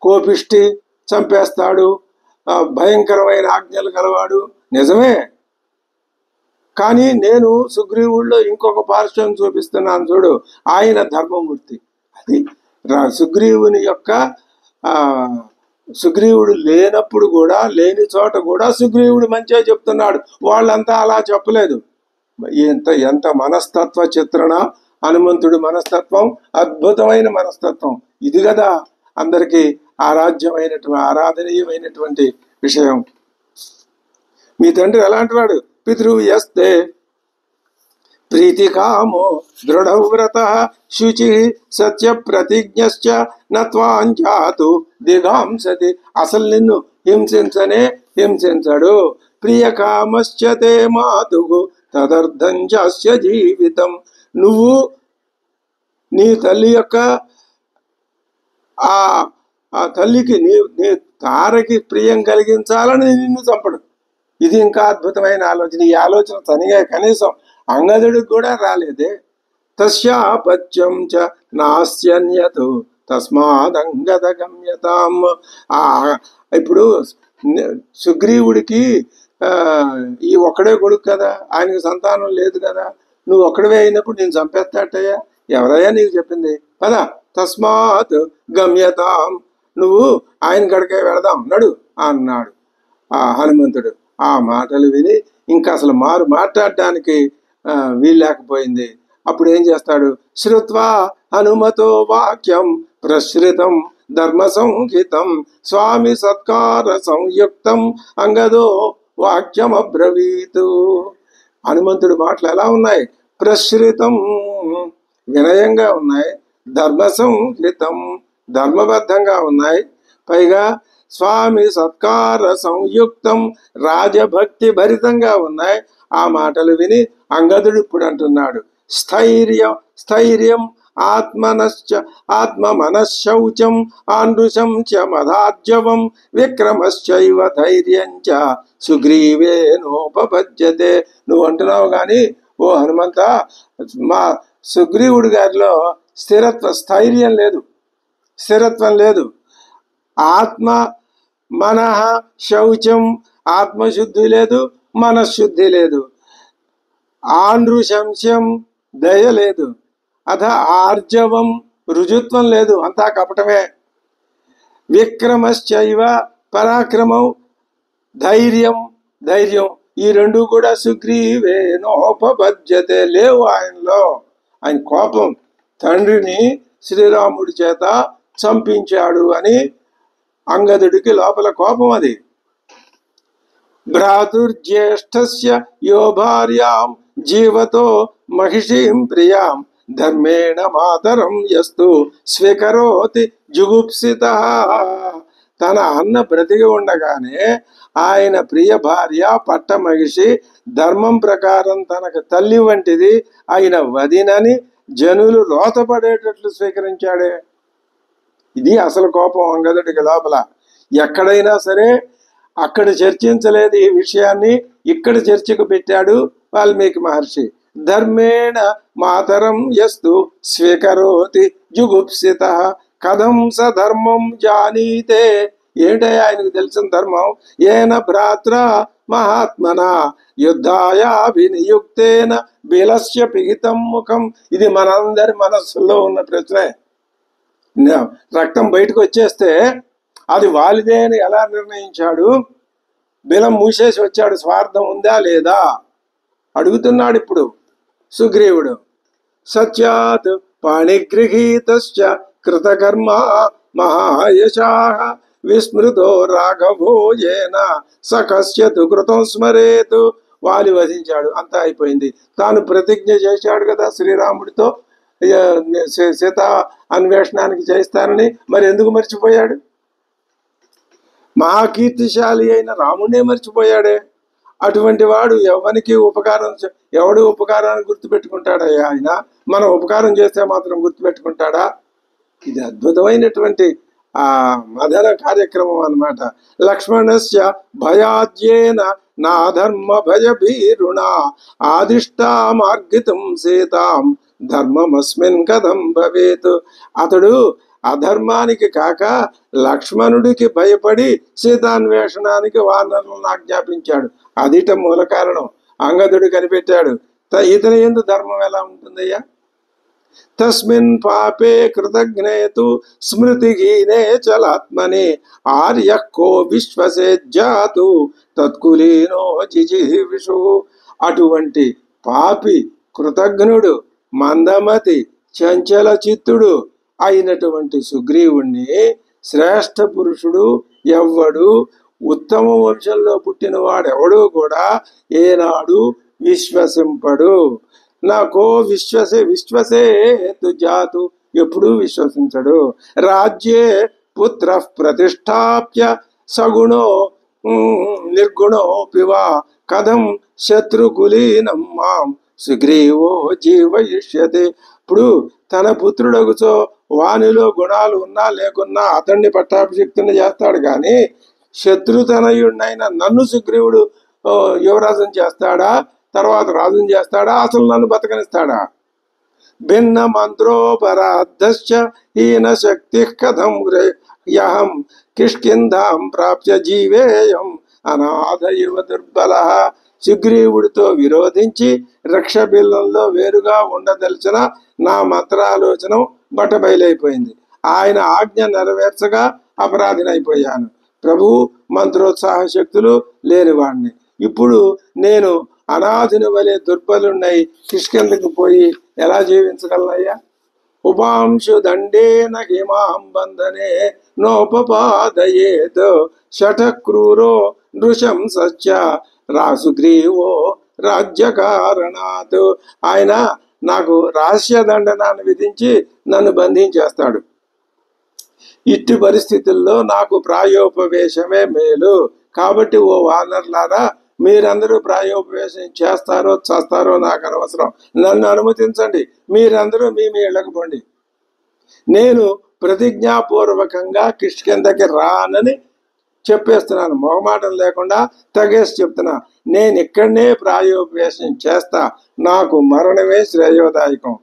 కోపిష్టి, చంపేస్తాడు, భయంకరమైన ఆజ్ఞలు గలవాడు, నిజమే. కానీ నేను సుగ్రీవుడిలో ఇంకొక పార్శ్వం చూపిస్తున్నాను చూడు, ఆయన ధర్మమూర్తి. అది సుగ్రీవుని యొక్క సుగ్రీవుడు లేనప్పుడు కూడా, లేని చోట కూడా సుగ్రీవుడు మంచిగా చెప్తున్నాడు. వాళ్ళంతా అలా చెప్పలేదు. ఎంత మనస్తత్వ చిత్రణ! హనుమంతుడి మనస్తత్వం అద్భుతమైన మనస్తత్వం. ఇది కదా అందరికీ ఆరాధనీయమైనటువంటి విషయం. మీ తండ్రి ఎలాంటి వాడు? పితృవ్యస్తే ప్రీతికామో దృఢవ్రత శుచి సత్య ప్రతిజ్ఞశ్చ నత్వాంజాతు దిగాంసతి. అసలు నిన్ను హింసించడు. ప్రియకామశ్చ తే మాతుగు తదర్థం చాస్య జీవితం. నువ్వు నీ తల్లి యొక్క ఆ తల్లికి నీ తారకి ప్రియం కలిగించాలని నిన్ను చంపడు. ఇది ఇంకా అద్భుతమైన ఆలోచన. ఈ ఆలోచన తనిగా కనీసం అంగదుడికి కూడా రాలేదే. తస్యాపత్యం చ నాస్యన్యతు తస్మాదంగద గమ్యతాం. ఇప్పుడు సుగ్రీవుడికి ఈ ఒక్కడే కొడుకు కదా, ఆయనకి సంతానం లేదు కదా. నువ్వు ఒక్కడవే అయినప్పుడు నేను చంపేస్తాటయ్యా, ఎవరయ్యా నీకు చెప్పింది? పద, తస్మాత్ గమ్యతాం, నువ్వు ఆయన గడికే వెళదాం నడు అన్నాడు హనుమంతుడు. ఆ మాటలు విని ఇంకా అసలు మాట్లాడడానికి వీల్లేకపోయింది. అప్పుడు ఏం చేస్తాడు? శ్రుత్వా హనుమతో వాక్యం ప్రశ్రితం ధర్మ సంహితం స్వామి సత్కార సంయుక్తం అంగదో వాక్యం అబ్రవీతు. హనుమంతుడి మాటలు ఎలా ఉన్నాయి? ప్రశ్రితం, వినయంగా ఉన్నాయి. ధర్మ సంహితం, ధర్మబద్ధంగా ఉన్నాయి. పైగా స్వామి సత్కార సంయుక్తం, రాజభక్తి భరితంగా ఉన్నాయి. ఆ మాటలు విని అంగదుడు ఇప్పుడు అంటున్నాడు, స్థైర్యం ఆత్మమనశౌచం ఆనృశం చ మదార్జవం విక్రమశ్చైవ ధైర్యం చ సుగ్రీవేనోపపద్యతే. నువ్వు అంటున్నావు కానీ ఓ హనుమంత, మా సుగ్రీవుడి గారిలో స్థిరత్వం లేదు. ఆత్మ మనః శౌచం, ఆత్మశుద్ధి లేదు, మనశుద్ధి లేదు. ఆనృశంస్యం, దయ లేదు. ఆర్జవం, రుజుత్వం లేదు, అంతా కపటమే. విక్రమశ్చైవ, పరాక్రమం, ధైర్యం, ఈ రెండు కూడా సుగ్రీవేనోపపద్యతే, లేవు ఆయనలో. ఆయన కోపం, తండ్రిని శ్రీరాముడి చేత చంపించాడు అని అంగదుడికి లోపల కోపం. అది భ్రాతుర్జ్యేష్ఠస్య యో భార్యాం జీవతో మహిషీం ప్రియాం ధర్మేణ మాతరం యస్తు స్వీకరోతి జుగుప్సితః. తన అన్న బ్రతికి ఉండగానే ఆయన ప్రియ భార్య పట్ట మహిషి ధర్మం ప్రకారం తనకు తల్లి వంటిది ఆయన వదినని జనులు రోతపడేటట్లు స్వీకరించాడే. ఇది అసలు కోపం అంగదుడికి లోపల. ఎక్కడైనా సరే అక్కడ చర్చించలేదు ఈ విషయాన్ని, ఇక్కడ చర్చకు పెట్టాడు వాల్మీకి మహర్షి. ధర్మేణ మాతరం యస్తు స్వీకరోతి జుగుప్సితః కథం స ధర్మం జానీతే. ఏంటయ్యా ఆయనకు తెలిసిన ధర్మం? ఏన భ్రాత్ర మహాత్మన యుద్ధాయాభినియుక్తేన బిలస్య పిహితం ముఖం. ఇది మనందరి మనస్సులో ఉన్న ప్రశ్నే. రక్తం బయటకు వచ్చేస్తే అది వాలిదే అని ఎలా నిర్ణయించాడు? బిలం మూసేసి వచ్చాడు, స్వార్థం ఉందా లేదా అడుగుతున్నాడు ఇప్పుడు సుగ్రీవుడు. సత్యాత్ పాణిగృహీతశ్చ కృతకర్మ మహాయశాః విస్మృతో రాఘవోయేన సకస్యతు కృతం స్మరేతు. వాలి వధించాడు, అంతా అయిపోయింది. తాను ప్రతిజ్ఞ చేశాడు కదా శ్రీరాముడితో సీతా అన్వేషణానికి చేస్తానని, మరి ఎందుకు మర్చిపోయాడు? మహాకీర్తిశాలి అయిన రాముడే మర్చిపోయాడే. అటువంటి వాడు ఎవడు ఉపకారాన్ని గుర్తుపెట్టుకుంటాడయ్యా ఆయన? మనం ఉపకారం చేస్తే మాత్రం గుర్తుపెట్టుకుంటాడా? ఇది అద్భుతమైనటువంటి మదన కార్యక్రమం అన్నమాట. లక్ష్మణస్య భయాద్యేన నాధర్మ భయ భీరుణ ఆదిష్టా మార్గితం సీతాం ధర్మమస్మిన్ కథం భవేత్. అతడు అధర్మానికి కాక లక్ష్మణుడికి భయపడి సీతాన్వేషణానికి వానరులను ఆజ్ఞాపించాడు. అదిట మూల కారణం. అంగదుడు కనిపెట్టాడు. ఇతని యందు ధర్మం ఎలా ఉంటుందయ్యా? తస్మిన్ పాపే కృతజ్ఞేతు స్మృతిహీనే చలాత్మని ఆర్య కో విశ్వసేజ్జాతు తత్కులీనో జిజివిషు. అటువంటి పాపి, కృతజ్ఞుడు, మందమతి, చంచల చిత్తుడు అయినటువంటి సుగ్రీవుణ్ణి శ్రేష్ఠ పురుషుడు ఎవ్వడు, ఉత్తమ వంశంలో పుట్టిన వాడెవడూ కూడా ఏనాడు విశ్వసింపడు. నాకో విశ్వసేతు జాతు, ఎప్పుడూ విశ్వసించడు. రాజ్యే పుత్ర ప్రతిష్టాప్య సగుణో నిర్గుణోపివా కథం శత్రుకులీనం మాం సుగ్రీవో జీవయిష్యతే. ఇప్పుడు తన పుత్రుడగుతో వానిలో గుణాలు ఉన్నా లేకున్నా అతన్ని పట్టాభిషిక్తుని చేస్తాడు, కానీ శత్రుతనయుడినైన నన్ను సుగ్రీవుడు యువరాజుని చేస్తాడా, తర్వాత రాజుని చేస్తాడా, అసలు నన్ను బతకనిస్తాడా? భిన్న మంత్రోపరాధశ్చ హీన శక్తి కథం యహం కిష్కింధాం ప్రాప్య జీవేయం అనాథ యువ దుర్బల. సుగ్రీవుడితో విరోధించి రక్షబిల్లంలో వేరుగా ఉండదలిచిన నా మంత్రాలోచనం బట్టబయలైపోయింది. ఆయన ఆజ్ఞ నెరవేర్చగా అపరాధినైపోయాను. ప్రభు మంత్రోత్సాహ శక్తులు లేనివాడిని. ఇప్పుడు నేను అనాథుని వలె దుర్బలున్నై కిష్కిందకు పోయి ఎలా జీవించగలనయ్యా? ఉపాంశు దండేన హిమాం బంధనే నోపపాదయేత్ శఠక్రూరో నృశం సత్య రాసుగ్రీవో రాజ్యకారణాత్. ఆయన నాకు రహస్య దండనాన్ని విధించి నన్ను బంధించేస్తాడు. ఇట్టి పరిస్థితుల్లో నాకు ప్రాయోపవేశమే మేలు. కాబట్టి ఓ వానర్లారా, మీరందరూ ప్రాయోపవేశం చేస్తారో చేస్తారో నాకు అనవసరం. నన్ను అనుమతించండి, మీరందరూ మీ ఇళ్ళకు పోండి. నేను ప్రతిజ్ఞాపూర్వకంగా కిష్కిందకి రానని చెప్పేస్తున్నాను. మొహమాటం లేకుండా తెగేసి చెప్తున్నా. నేను ఇక్కడనే ప్రాయోపవేశం చేస్తా. నాకు మరణమే శ్రేయోదాయకం.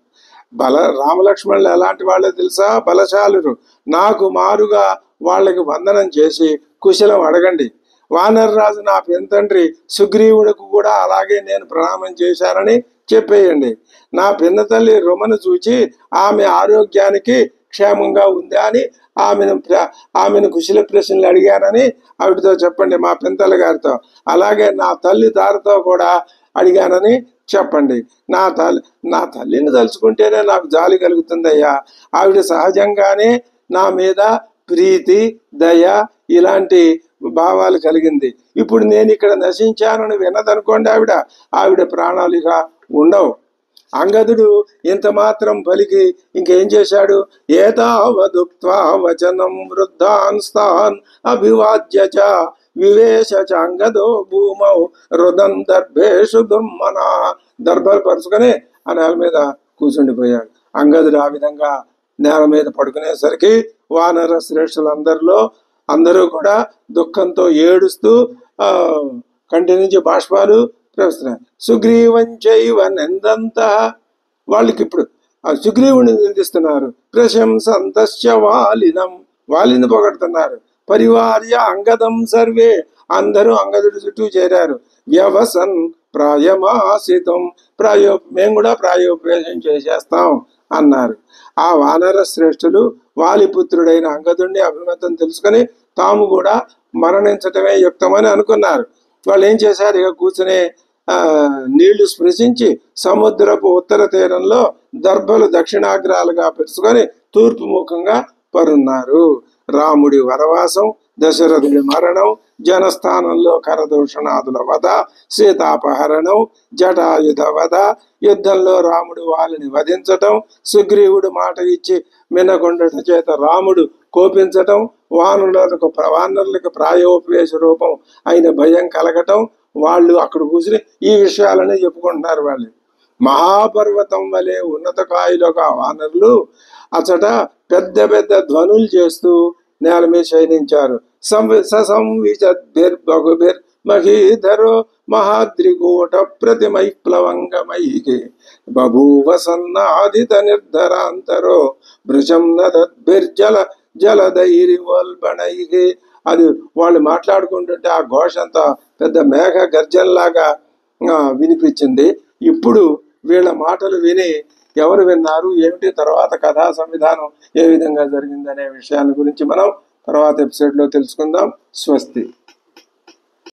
రామలక్ష్మణులు ఎలాంటి వాళ్ళో తెలుసా? బలశాలురు. నాకు మారుగా వాళ్ళకి వందనం చేసి కుశలం అడగండి. వానరరాజు నా పినతండ్రి సుగ్రీవుడికి కూడా అలాగే నేను ప్రణామం చేశానని చెప్పేయండి. నా పిన్నతల్లి రుమను చూచి ఆమె ఆరోగ్యానికి క్షేమంగా ఉందా అని ఆమెను కుశల ప్రశ్నలు అడిగానని ఆవిడతో చెప్పండి, మా పింతల గారితో. అలాగే నా తల్లి తారతో కూడా అడిగానని చెప్పండి. నా తల్లిని తలుచుకుంటేనే నాకు జాలి కలుగుతుందయ్యా. ఆవిడ సహజంగానే నా మీద ప్రీతి, దయ ఇలాంటి భావాలు కలిగింది. ఇప్పుడు నేను ఇక్కడ నశించానని విన్నదనుకోండి, ఆవిడ ప్రాణాలు ఇక ఉండవు. అంగదుడు ఇంత మాత్రం పలికి ఇంకేం చేశాడు? ఏతావదుక్త్వా వచనం వృద్ధాన్స్తాన్ అభివాద్య చ వివేశ అంగదో భూమౌ రుదం దర్భేషు దుర్మనా. దర్భలు పరుచుకొని ఆ నేల మీద కూర్చుండిపోయాడు. అంగదుడు ఆ విధంగా నేల మీద పడుకునేసరికి వానర శ్రేష్ఠులందరిలో అందరూ కూడా దుఃఖంతో ఏడుస్తూ కంటి నుంచి బాష్పాలు ప్రవహిస్తున్నాయి. సుగ్రీవంచైవ నిందంత. వాళ్ళకి ఇప్పుడు ఆ సుగ్రీవుని నిందిస్తున్నారు. ప్రశంసంతశ్చ వాలినం, వాలిని పొగడుతున్నారు. పరివార్య అంగదం సర్వే, అందరూ అంగదుడి చుట్టూ చేరారు. వ్యవసన్ ప్రాయమాసితం, మేము కూడా ప్రాయోపవేశం చేసేస్తాం అన్నారు. ఆ వానర శ్రేష్ఠులు వాలిపుత్రుడైన అంగదుడిని అభిమతం తెలుసుకొని తాము కూడా మరణించటమే యుక్తమని అనుకున్నారు. వాళ్ళు ఏం చేశారు? ఇక కూర్చునే నీళ్లు స్పృశించి సముద్రపు ఉత్తర తీరంలో దర్భలు దక్షిణాగ్రాలుగా పెట్టుకొని తూర్పు ముఖంగా పరున్నారు. రాముడి వనవాసం, దశరథుడి మరణం, జనస్థానంలో కరదూషణాదుల వధ, సీతాపహరణం, జటాయుధ వధ, యుద్ధంలో రాముడు వాళ్ళని వధించటం, సుగ్రీవుడు మాట ఇచ్చి మినగొండట చేత రాముడు కోపించటం, వానరులకు ప్రాయోపవేశ రూపం అయిన భయం కలగటం, వాళ్ళు అక్కడ కూర్చుని ఈ విషయాలనే చెప్పుకుంటున్నారు. వాళ్ళు మహాపర్వతం వలె ఉన్నత కాయలుగా వానరులు అచట పెద్ద పెద్ద ధ్వనులు చేస్తూ నేల మీద శయనించారు. మహీధరో మహాద్రికూట ప్రతిమైప్లవంగమైకి బభూవ సన్నాదిత నిర్ధరాంతరో భృశం నదద్భిర్జల జలధైరివల్బణైకి. అది వాళ్ళు మాట్లాడుకుంటుంటే ఆ ఘోష అంతా పెద్ద మేఘ గర్జనలాగా వినిపించింది. ఇప్పుడు వీళ్ళ మాటలు విని ఎవరు విన్నారు, ఏమిటి, తర్వాత కథా సంవిధానం ఏ విధంగా జరిగిందనే విషయాల గురించి మనం తర్వాత ఎపిసోడ్లో తెలుసుకుందాం. స్వస్తి.